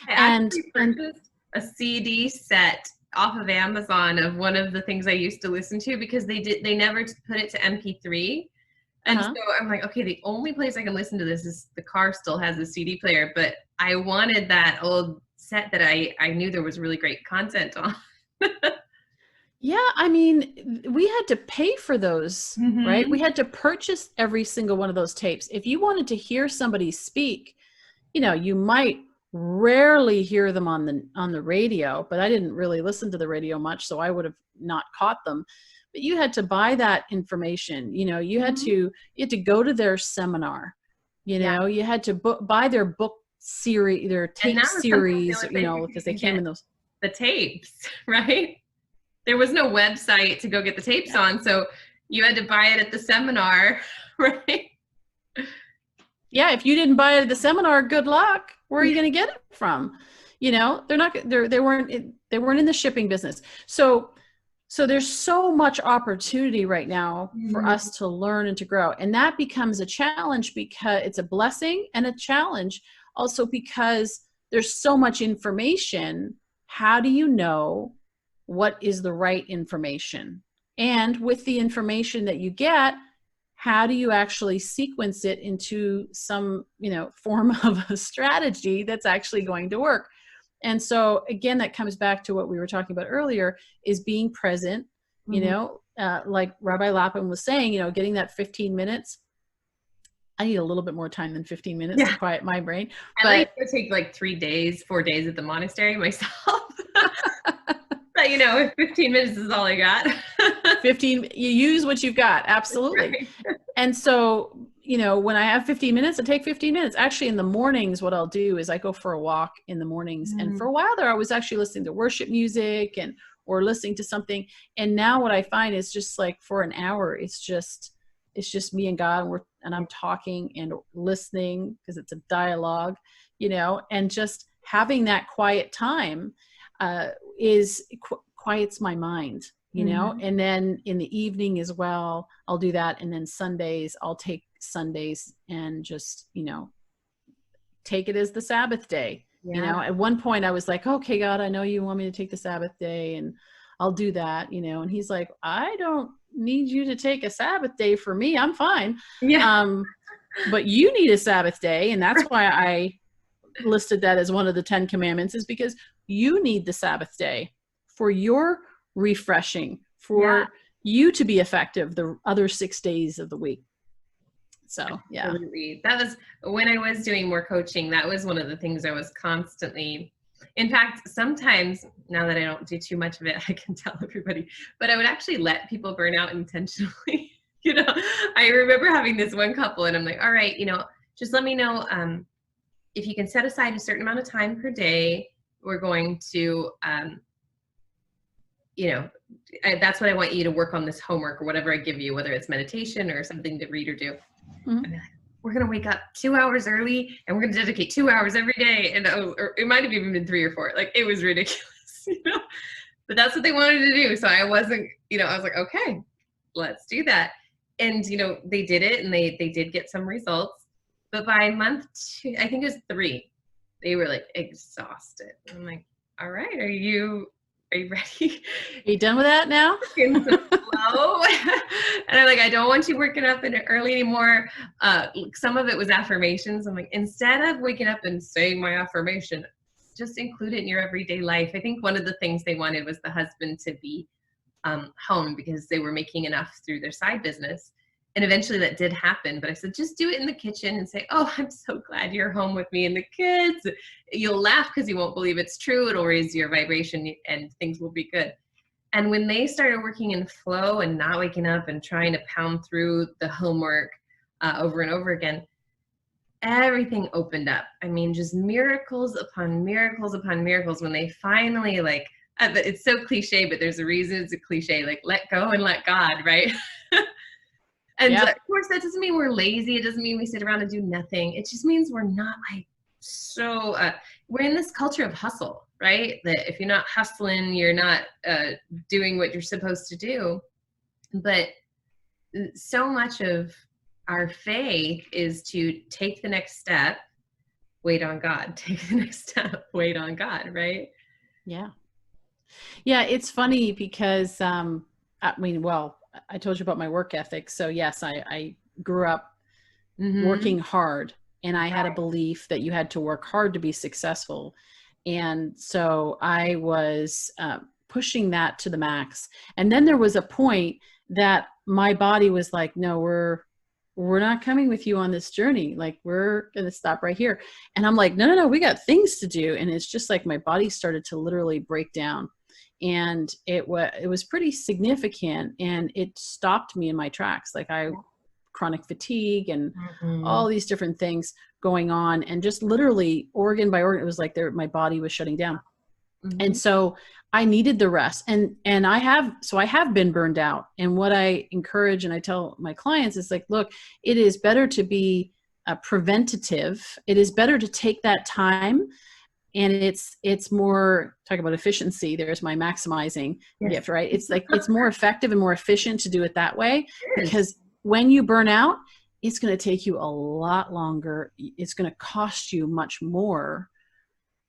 I purchased a CD set off of Amazon of one of the things I used to listen to, because they never put it to MP3. And so I'm like, okay, the only place I can listen to this is the car still has a CD player, but I wanted that old set that I knew there was really great content on. Yeah, I mean, we had to pay for those, mm-hmm. right? We had to purchase every single one of those tapes. If you wanted to hear somebody speak, you might rarely hear them on the radio, but I didn't really listen to the radio much, so I would have not caught them. But you had to buy that information. You had mm-hmm. to go to their seminar. You had to buy their book series, their tape series, because they came in those. The tapes, right? There was no website to go get the tapes on, so you had to buy it at the seminar, right? Yeah, if you didn't buy it at the seminar, good luck. Where are you going to get it from? They weren't in the shipping business. So there's so much opportunity right now for mm-hmm. us to learn and to grow. And that becomes a challenge, because it's a blessing and a challenge also, because there's so much information. How do you know what is the right information? And with the information that you get, how do you actually sequence it into some, form of a strategy that's actually going to work? And so again, that comes back to what we were talking about earlier, is being present, you know, like Rabbi Lapham was saying, you know, getting that 15 minutes. I need a little bit more time than 15 minutes to quiet my brain. I like to take like 4 days at the monastery myself. But you know, if 15 minutes is all I got. 15, you use what you've got. Absolutely. Right. And so, you know, when I have 15 minutes, I take 15 minutes. Actually, in the mornings, what I'll do is I go for a walk in the mornings. And for a while there, I was actually listening to worship music or listening to something. And now what I find is just like for an hour, it's just me and God, and I'm talking and listening, because it's a dialogue, you know, and just having that quiet time quiets my mind, you know. And then in the evening as well, I'll do that. And then Sundays, I'll take Sundays and just, you know, take it as the Sabbath day. You know, at one point I was like, okay, God, I know you want me to take the Sabbath day, and I'll do that, you know. And he's like, I don't need you to take a Sabbath day for me. I'm fine. But you need a Sabbath day. And that's why I listed that as one of the 10 commandments, is because you need the Sabbath day for your refreshing, for you to be effective the other 6 days of the week. So, yeah. Absolutely. That was when I was doing more coaching. That was one of the things I was constantly, in fact, sometimes now that I don't do too much of it, I can tell everybody, but I would actually let people burn out intentionally. You know, I remember having this one couple and I'm like, all right, you know, just let me know if you can set aside a certain amount of time per day. We're going to, you know, that's what I want you to work on, this homework or whatever I give you, whether it's meditation or something to read or do. Like, we're going to wake up 2 hours early and we're going to dedicate 2 hours every day. And or it might have even been 3 or 4. Like, it was ridiculous, you know, but that's what they wanted to do. So I wasn't, you know, I was like, okay, let's do that. And, you know, they did it, and they did get some results. But by month 2, I think it was 3, they were like exhausted. I'm like, all right, are you ready? Are you done with that now? And I'm like, I don't want you working up in it early anymore. Some of it was affirmations. I'm like, instead of waking up and saying my affirmation, just include it in your everyday life. I think one of the things they wanted was the husband to be home, because they were making enough through their side business. And eventually that did happen, but I said, just do it in the kitchen and say, oh, I'm so glad you're home with me and the kids. You'll laugh because you won't believe it's true. It'll raise your vibration and things will be good. And when they started working in flow and not waking up and trying to pound through the homework over and over again, everything opened up. I mean, just miracles upon miracles upon miracles when they finally, like, it's so cliche, but there's a reason it's a cliche, like, let go and let God, right? And of course, that doesn't mean we're lazy. It doesn't mean we sit around and do nothing. It just means we're not like so, we're in this culture of hustle, right? That if you're not hustling, you're not doing what you're supposed to do. But so much of our faith is to take the next step, wait on God, take the next step, wait on God, right? Yeah. Yeah, it's funny because, I mean, well, I told you about my work ethic. So yes, I grew up working hard, and I had a belief that you had to work hard to be successful. And so I was pushing that to the max. And then there was a point that my body was like, no, we're not coming with you on this journey. Like, we're going to stop right here. And I'm like, no, we got things to do. And it's just like my body started to literally break down. And it was pretty significant, and it stopped me in my tracks. Like, chronic fatigue and all these different things going on, and just literally organ by organ, it was like my body was shutting down. And so I needed the rest, and I have been burned out. And what I encourage and I tell my clients is like, look, it is better to be preventative. It is better to take that time. And it's more, talk about efficiency. There's my maximizing gift, right? It's like, it's more effective and more efficient to do it that way, because when you burn out, it's going to take you a lot longer. It's going to cost you much more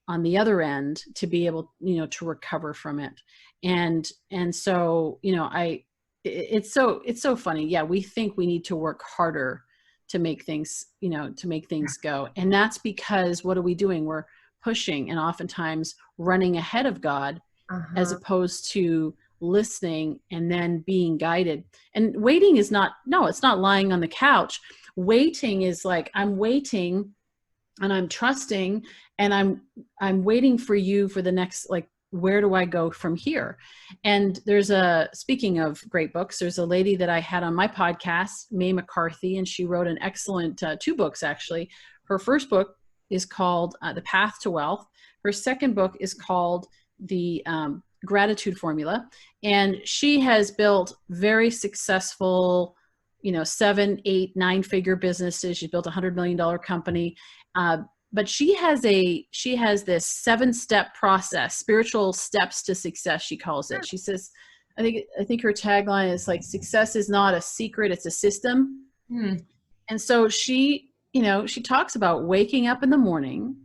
on the other end to be able, you know, to recover from it. And so, you know, it's so funny. Yeah. We think we need to work harder to make things, you know, to make things go. And that's because what are we doing? We're pushing and oftentimes running ahead of God, as opposed to listening and then being guided. And waiting is not, no, it's not lying on the couch. Waiting is like, I'm waiting and I'm trusting, and I'm waiting for you for the next, like, where do I go from here? And there's speaking of great books, there's a lady that I had on my podcast, Mae McCarthy, and she wrote an excellent 2 books, actually. Her first book is called The Path to Wealth. Her second book is called The Gratitude Formula. And she has built very successful, 7, 8, 9-figure businesses. She's built a $100 million company. But she has this 7-step process, spiritual steps to success, she calls it. She says, I think her tagline is like, success is not a secret, it's a system. And so she talks about waking up in the morning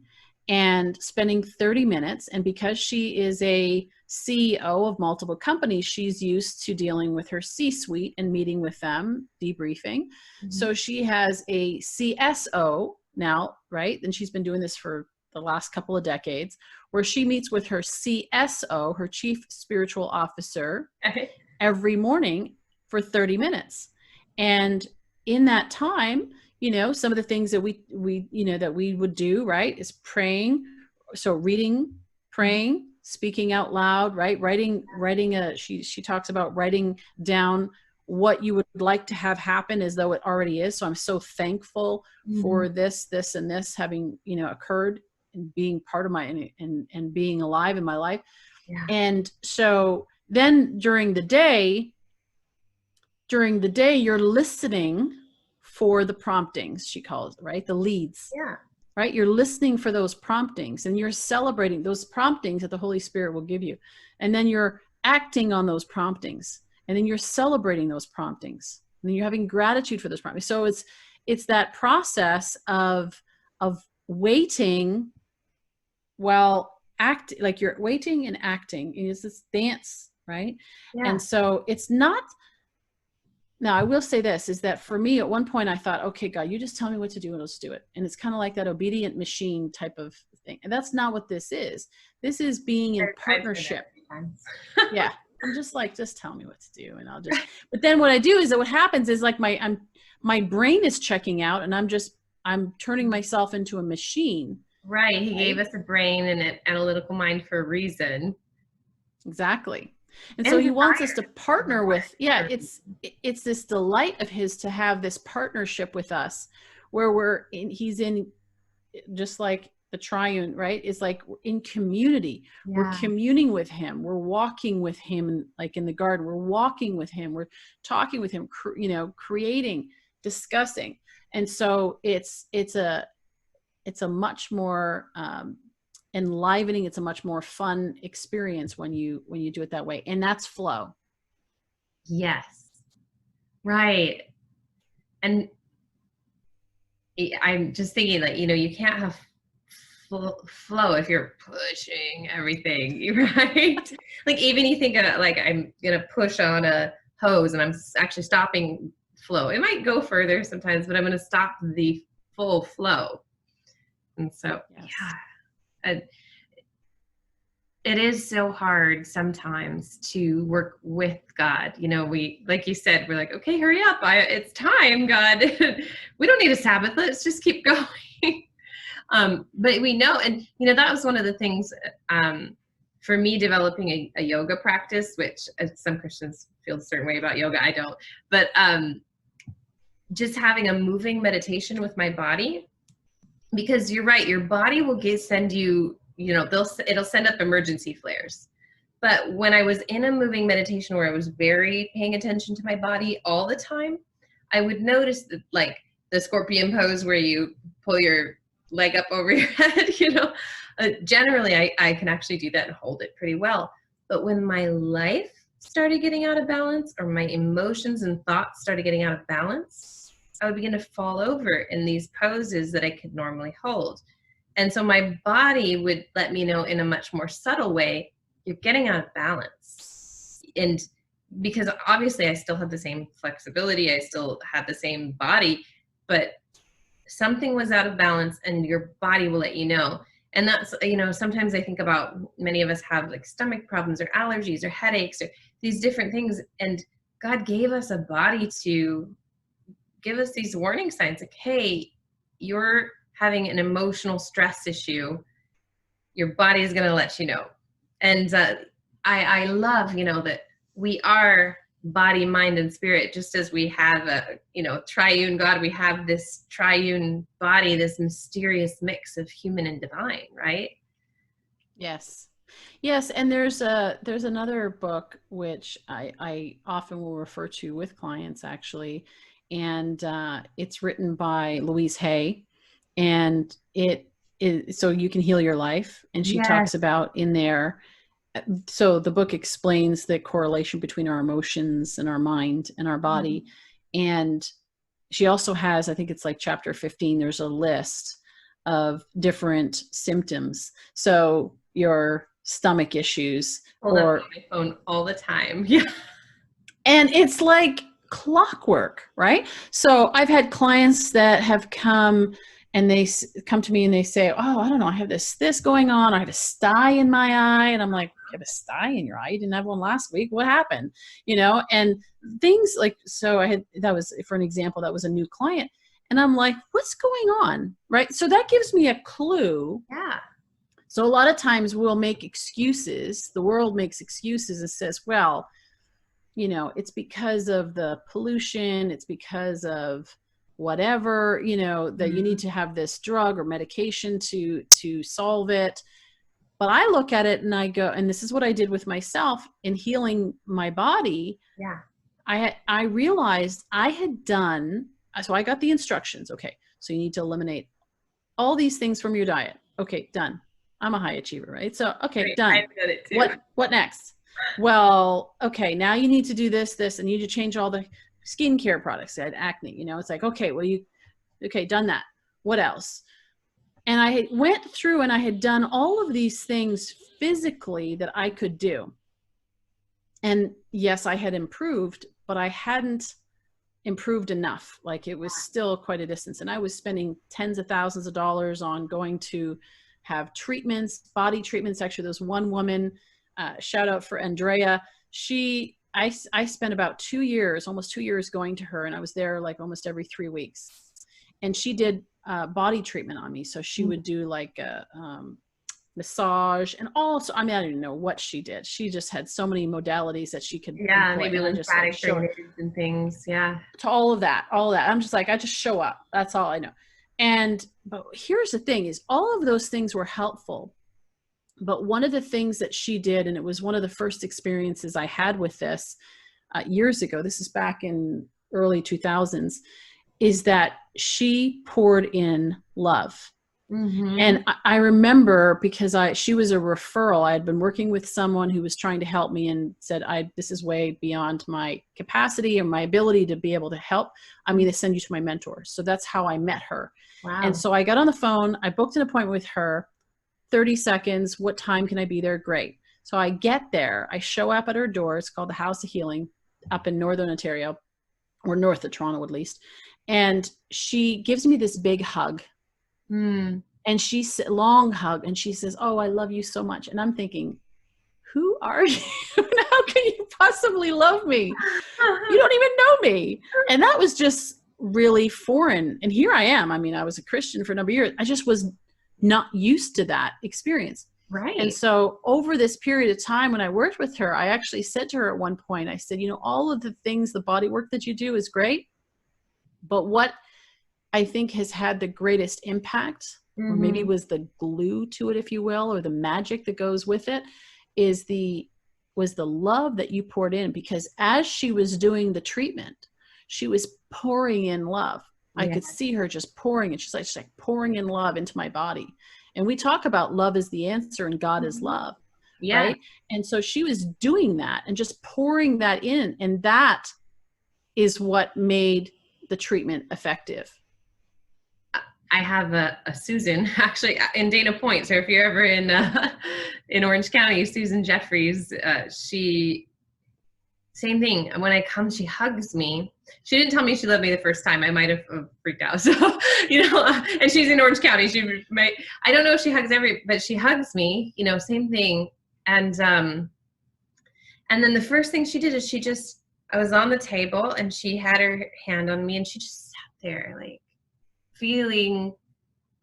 and spending 30 minutes. And because she is a CEO of multiple companies, she's used to dealing with her C-suite and meeting with them, debriefing. So she has a CSO now, right? And she's been doing this for the last couple of decades, where she meets with her CSO, her Chief Spiritual Officer, every morning for 30 minutes. And in that time, some of the things that we would do, right, is praying. So reading, praying, speaking out loud, right? She talks about writing down what you would like to have happen as though it already is. So I'm so thankful for this, and this having, occurred, and being part of my, and being alive in my life. Yeah. And so then during the day, you're listening for the promptings, she calls it, right? The leads. Yeah. Right? You're listening for those promptings, and you're celebrating those promptings that the Holy Spirit will give you. And then you're acting on those promptings, and then you're celebrating those promptings, and then you're having gratitude for those promptings. So it's that process of waiting while like you're waiting and acting. It's this dance, right? Yeah. And so it's not. Now, I will say this, is that for me, at one point I thought, okay, God, you just tell me what to do and let's do it. And it's kind of like that obedient machine type of thing. And that's not what this is. This is being in partnership. Yeah. I'm just like, just tell me what to do. And I'll just, but then what I do is that what happens is like my brain is checking out, and I'm turning myself into a machine. Right. He gave us a brain and an analytical mind for a reason. Exactly. And so he wants us to partner with, it's this delight of his to have this partnership with us, where he's in, just like the triune, right? It's like in community. Yeah. We're communing with him. We're walking with him, like in the garden. We're walking with him. We're talking with him, creating, discussing. And so it's a much more, enlivening. It's a much more fun experience when you do it that way. And that's flow. Yes. Right. And I'm just thinking that, you can't have flow if you're pushing everything, right? Like even you think of, like, I'm going to push on a hose and I'm actually stopping flow. It might go further sometimes, but I'm going to stop the full flow. And so, yeah. It is so hard sometimes to work with God. We, like you said, we're like, okay, hurry up. It's time, God. We don't need a Sabbath. Let's just keep going. But we know, and that was one of the things for me developing a yoga practice, which some Christians feel a certain way about yoga. I don't, but just having a moving meditation with my body, because you're right, your body will send you, it'll send up emergency flares. But when I was in a moving meditation where I was very paying attention to my body all the time, I would notice that, like the scorpion pose where you pull your leg up over your head, generally I can actually do that and hold it pretty well. But when my life started getting out of balance, or my emotions and thoughts started getting out of balance, I would begin to fall over in these poses that I could normally hold. And so my body would let me know in a much more subtle way, you're getting out of balance. And because obviously I still have the same flexibility, I still have the same body, but something was out of balance, and your body will let you know. And that's, sometimes I think about, many of us have like stomach problems or allergies or headaches or these different things. And God gave us a body to give us these warning signs like, hey, you're having an emotional stress issue. Your body is going to let you know. And I love, that we are body, mind, and spirit, just as we have a, triune God, we have this triune body, this mysterious mix of human and divine, right? Yes. Yes. And there's another book, which I often will refer to with clients actually. And it's written by Louise Hay, and it is So You Can Heal Your Life. And she talks about in there, so the book explains the correlation between our emotions and our mind and our body. Mm-hmm. And she also has, I think it's like chapter 15, there's a list of different symptoms. So your stomach issues, or on my phone all the time. Yeah. And it's like clockwork, right? So I've had clients that have come and they come to me and they say, oh, I don't know, I have this going on. I have a sty in my eye. And I'm like, you have a sty in your eye? You didn't have one last week. What happened? And things like, so that was, for an example, that was a new client. And I'm like, what's going on? Right. So that gives me a clue. Yeah. So a lot of times we'll make excuses. The world makes excuses and says, well, it's because of the pollution. It's because of whatever, that you need to have this drug or medication to solve it. But I look at it and I go, and this is what I did with myself in healing my body. Yeah. I realized I had done, so I got the instructions. Okay. So you need to eliminate all these things from your diet. Okay. Done. I'm a high achiever, right? So, okay, great. Done. I've done it too. What next? Well, okay, now you need to do this, and you need to change all the skincare products. I had acne, it's like, okay, okay, done that. What else? And I went through and I had done all of these things physically that I could do. And yes, I had improved, but I hadn't improved enough. Like, it was still quite a distance. And I was spending tens of thousands of dollars on going to have treatments, body treatments. Actually, there's one woman, shout out for Andrea. I spent about 2 years, almost 2 years going to her, and I was there like almost every 3 weeks. And she did body treatment on me. So she would do like a massage and also, I don't even know what she did. She just had so many modalities that she could. Yeah, maybe lymphatic drainage and things. Yeah. To all of that. I'm just like, I just show up. That's all I know. But here's the thing is all of those things were helpful. But one of the things that she did, and it was one of the first experiences I had with this years ago, this is back in early 2000s, is that she poured in love. Mm-hmm. And I remember because she was a referral. I had been working with someone who was trying to help me and said, this is way beyond my capacity or my ability to be able to help. I'm going to send you to my mentor. So that's how I met her. Wow. And so I got on the phone, I booked an appointment with her, 30 seconds. What time can I be there? Great. So I get there, I show up at her door. It's called the House of Healing up in Northern Ontario, or north of Toronto at least. And she gives me this big hug. And long hug. And she says, oh, I love you so much. And I'm thinking, who are you? How can you possibly love me? You don't even know me. And that was just really foreign. And here I am. I was a Christian for a number of years. I just was not used to that experience. Right. And so over this period of time when I worked with her, I actually said to her at one point, I said, all of the things, the body work that you do is great. But what I think has had the greatest impact, or maybe was the glue to it, if you will, or the magic that goes with it, was the love that you poured in. Because as she was doing the treatment, she was pouring in love. I could see her just pouring it. She's like pouring in love into my body. And we talk about love is the answer and God is love. Yeah. Right. And so she was doing that and just pouring that in. And that is what made the treatment effective. I have a Susan actually in Dana Point. So if you're ever in Orange County, Susan Jeffries, she same thing. When I come, she hugs me. She didn't tell me she loved me the first time. I might have freaked out. So, and she's in Orange County. I don't know if she hugs but she hugs me, same thing. And then the first thing she did is I was on the table and she had her hand on me and she just sat there like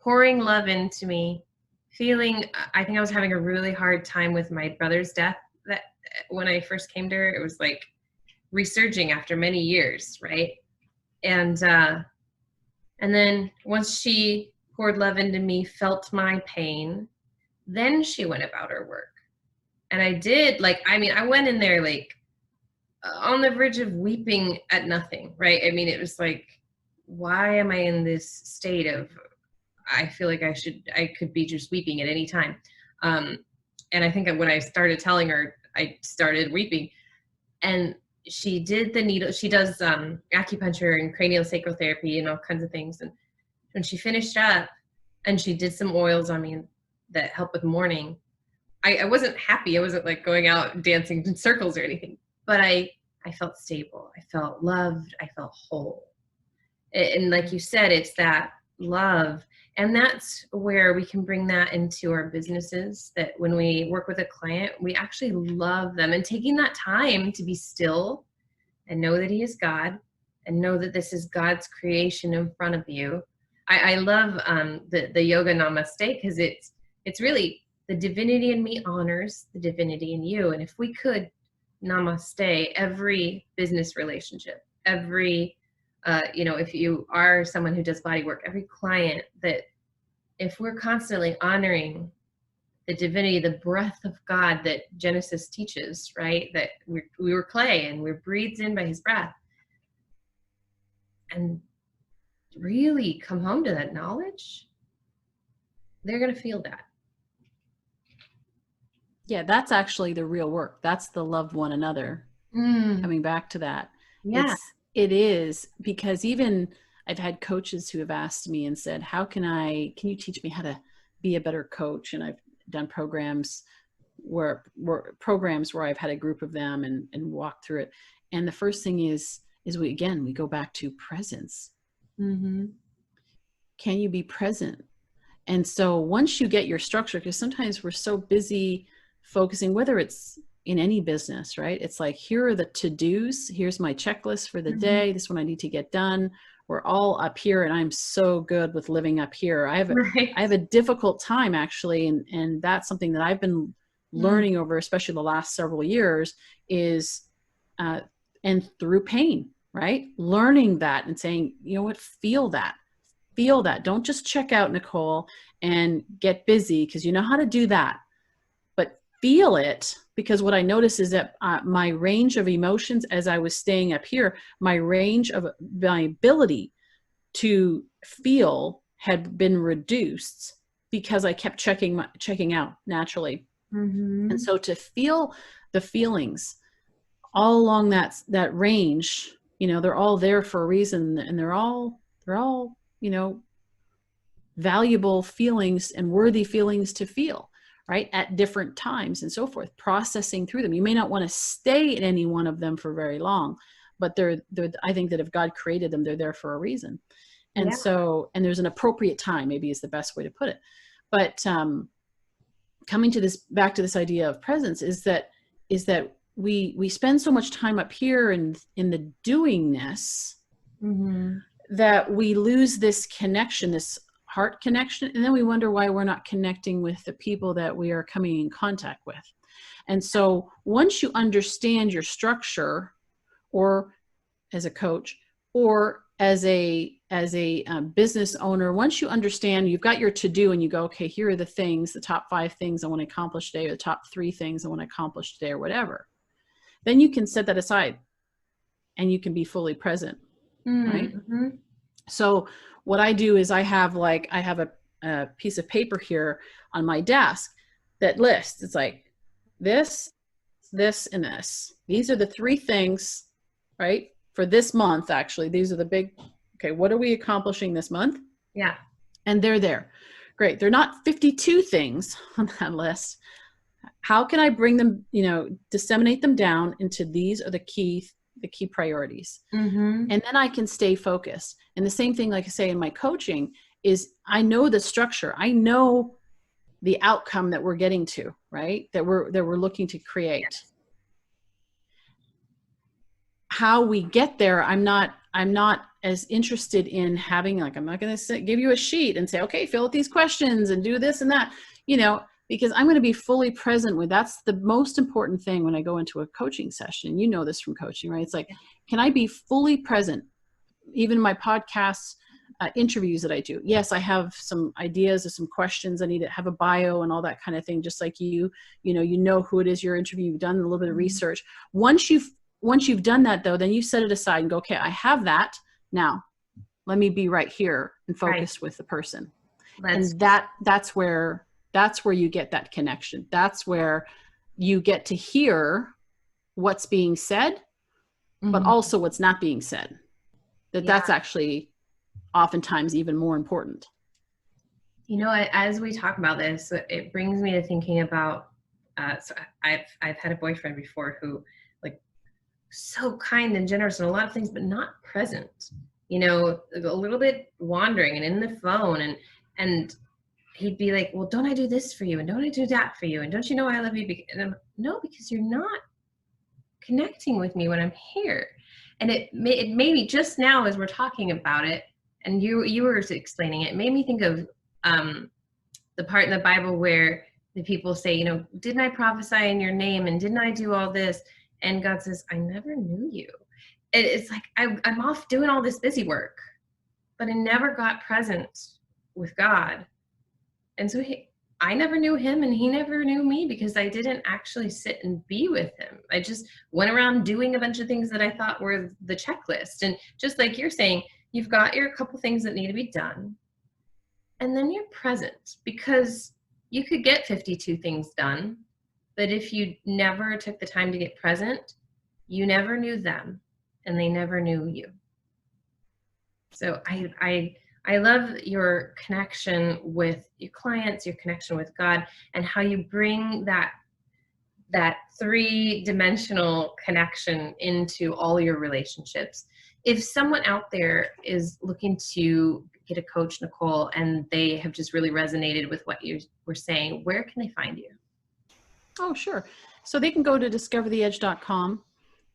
pouring love into me, I think I was having a really hard time with my brother's death. That when I first came to her, it was like resurging after many years, right? And then once she poured love into me, felt my pain, then she went about her work. And I did, I went in there on the verge of weeping at nothing, right? It was like, why am I in this state of, I feel like I could be just weeping at any time. And I think when I started telling her, I started weeping. And she did the needle, she does acupuncture and craniosacral therapy and all kinds of things. And when she finished up and she did some oils on me that help with mourning, I wasn't happy. I wasn't like going out dancing in circles or anything, but I felt stable. I felt loved. I felt whole. And like you said, it's that love. And that's where we can bring that into our businesses, that when we work with a client, we actually love them, and taking that time to be still and know that he is God and know that this is God's creation in front of you. I love the yoga namaste, because it's really the divinity in me honors the divinity in you. And if we could namaste every business relationship, every if you are someone who does body work, every client, that if we're constantly honoring the divinity, the breath of God that Genesis teaches, right? That we were clay and we're breathed in by his breath, and really come home to that knowledge, they're going to feel that. Yeah, that's actually the real work. That's the love one another. Coming back to that. Yeah. It is, because even I've had coaches who have asked me and said, can you teach me how to be a better coach? And I've done programs where I've had a group of them and walked through it. And the first thing is we go back to presence. Mm-hmm. Can you be present? And so once you get your structure, because sometimes we're so busy focusing, whether it's in any business, right? It's like, here are the to-dos. Here's my checklist for the day. This is what I need to get done. We're all up here, and I'm so good with living up here. I have a difficult time actually. And that's something that I've been learning over, especially the last several years, is, and through pain, right? Learning that and saying, you know what, feel that. Don't just check out, Nicole, and get busy, because you know how to do that, but feel it. Because what I noticed is that my range of emotions, as I was staying up here, my ability to feel had been reduced because I kept checking out naturally. Mm-hmm. And so to feel the feelings all along that range, they're all there for a reason, and they're all valuable feelings and worthy feelings to feel, right, at different times and so forth, processing through them. You may not want to stay in any one of them for very long, but they're I think that if God created them, they're there for a reason. And so, and there's an appropriate time, maybe is the best way to put it. But coming to back to this idea of presence is that we spend so much time up here in the doingness, that we lose this connection, this heart connection, and then we wonder why we're not connecting with the people that we are coming in contact with. And so once you understand your structure, or as a coach, or as a business owner, once you understand, you've got your to-do, and you go, okay, here are the top 5 things I want to accomplish today, or the top 3 things I want to accomplish today, or whatever. Then you can set that aside and you can be fully present. Right? So what I do is I have a piece of paper here on my desk that lists, it's like this, and this. These are the 3 things, right? For this month, actually, these are the big, okay, what are we accomplishing this month? Yeah. And they're there. Great. They're not 52 things on that list. How can I bring them, disseminate them down into these are the key priorities. Mm-hmm. And then I can stay focused. And the same thing, like I say in my coaching, is I know the structure. I know the outcome that we're getting to, right? That we're looking to create. Yes. How we get there, I'm not as interested in having, like, I'm not going to give you a sheet and say, okay, fill out these questions and do this and that, because I'm going to be fully present with, that's the most important thing when I go into a coaching session. You know this from coaching, right? It's like, can I be fully present? Even my podcasts, interviews that I do. Yes, I have some ideas or some questions. I need to have a bio and all that kind of thing. Just like you know who it is you're interviewing. You've done a little bit of research. Once you've done that, though, then you set it aside and go, okay, I have that. Now let me be right here and focused with the person. And that's where you get that connection. That's where you get to hear what's being said, but also what's not being said. That's actually oftentimes even more important. As we talk about this, it brings me to thinking about, so I've had a boyfriend before who, like, so kind and generous and a lot of things, but not present, a little bit wandering and in the phone, and he'd be like, well, don't I do this for you? And don't I do that for you? And don't you know I love you? And no, because you're not connecting with me when I'm here. And it made me, just now as we're talking about it, and you were explaining it, made me think of the part in the Bible where the people say, didn't I prophesy in your name? And didn't I do all this? And God says, I never knew you. It's like, I'm off doing all this busy work, but I never got present with God. And so I never knew him and he never knew me because I didn't actually sit and be with him. I just went around doing a bunch of things that I thought were the checklist. And just like you're saying, you've got your couple things that need to be done. And then you're present, because you could get 52 things done, but if you never took the time to get present, you never knew them and they never knew you. So I love your connection with your clients, your connection with God, and how you bring that three-dimensional connection into all your relationships. If someone out there is looking to get a coach, Nicole, and they have just really resonated with what you were saying, where can they find you? Oh, sure. So they can go to discovertheedge.com.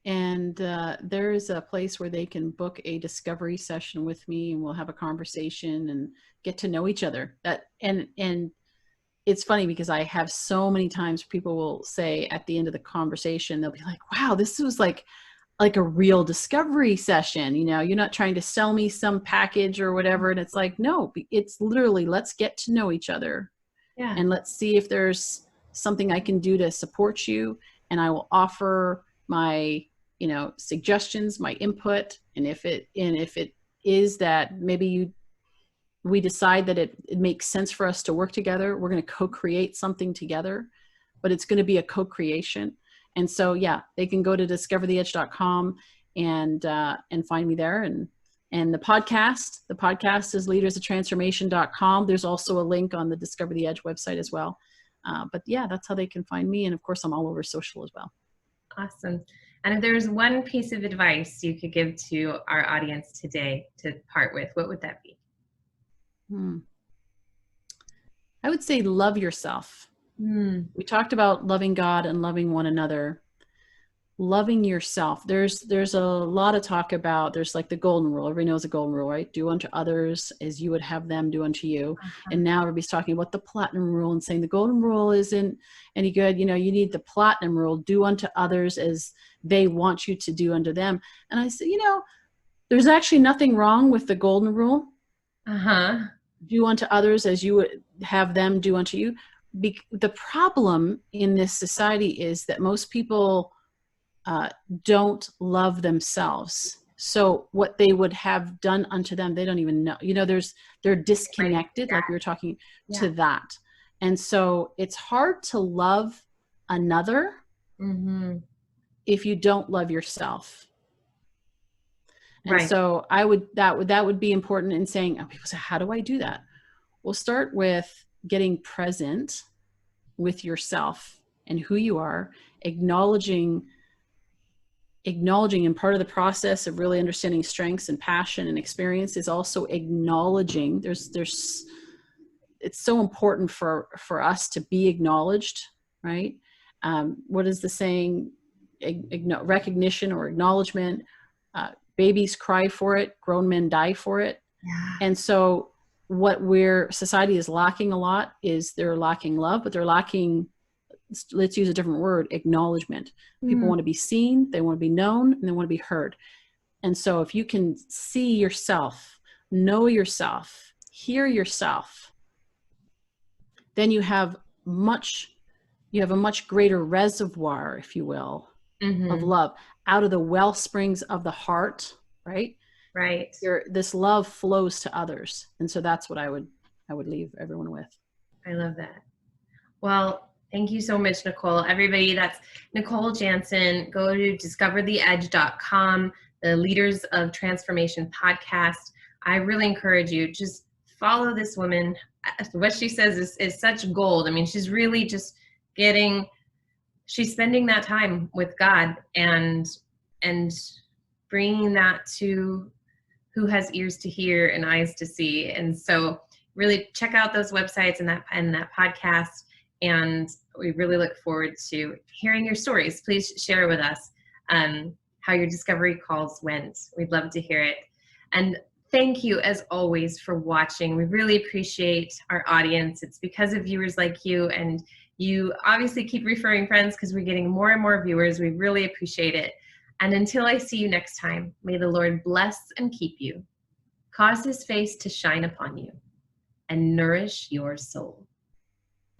And there is a place where they can book a discovery session with me, and we'll have a conversation and get to know each other. And it's funny because I have so many times people will say at the end of the conversation, they'll be like, wow, this was like a real discovery session. You're not trying to sell me some package or whatever. And it's like, no, it's literally, let's get to know each other. Yeah. And let's see if there's something I can do to support you. And I will offer my suggestions, my input. And if it is that maybe we decide that it makes sense for us to work together, we're going to co-create something together, but it's going to be a co-creation. And so, yeah, they can go to discovertheedge.com and find me there. And the podcast is leadersoftransformation.com. There's also a link on the Discover the Edge website as well. But yeah, that's how they can find me. And of course, I'm all over social as well. Awesome. And if there's one piece of advice you could give to our audience today to part with, what would that be? I would say love yourself. We talked about loving God and loving one another. Loving yourself. There's a lot of talk about, there's like the golden rule. Everybody knows the golden rule, right? Do unto others as you would have them do unto you. And now everybody's talking about the platinum rule and saying the golden rule isn't any good. You need the platinum rule. Do unto others as they want you to do unto them. And I said, there's actually nothing wrong with the golden rule. Do unto others as you would have them do unto you. The problem in this society is that most people don't love themselves. So what they would have done unto them, they don't even know. They're disconnected, like we were talking to that. And so it's hard to love another if you don't love yourself. And so that would be important in saying, people say, how do I do that? We'll start with getting present with yourself and who you are, acknowledging, and part of the process of really understanding strengths and passion and experience is also acknowledging. It's so important for us to be acknowledged, right? What is the saying? Recognition or acknowledgement. Babies cry for it, grown men die for it. Yeah. And so what society is lacking a lot is they're lacking love, but they're lacking, let's use a different word, acknowledgement. People want to be seen, they want to be known, and they want to be heard. And so if you can see yourself, know yourself, hear yourself, then you have a much greater reservoir, if you will, of love out of the well springs of the heart, right? Right. This love flows to others. And so that's what I would leave everyone with. I love that. Well, thank you so much, Nicole. Everybody, that's Nicole Jansen. Go to discovertheedge.com, the Leaders of Transformation podcast. I really encourage you, just follow this woman. What she says is such gold. I mean, she's really just she's spending that time with God and bringing that to who has ears to hear and eyes to see. And so really check out those websites and that podcast. And we really look forward to hearing your stories. Please share with us how your discovery calls went. We'd love to hear it. And thank you, as always, for watching. We really appreciate our audience. It's because of viewers like you, and you obviously keep referring friends because we're getting more and more viewers. We really appreciate it. And until I see you next time, may the Lord bless and keep you, cause his face to shine upon you, and nourish your soul.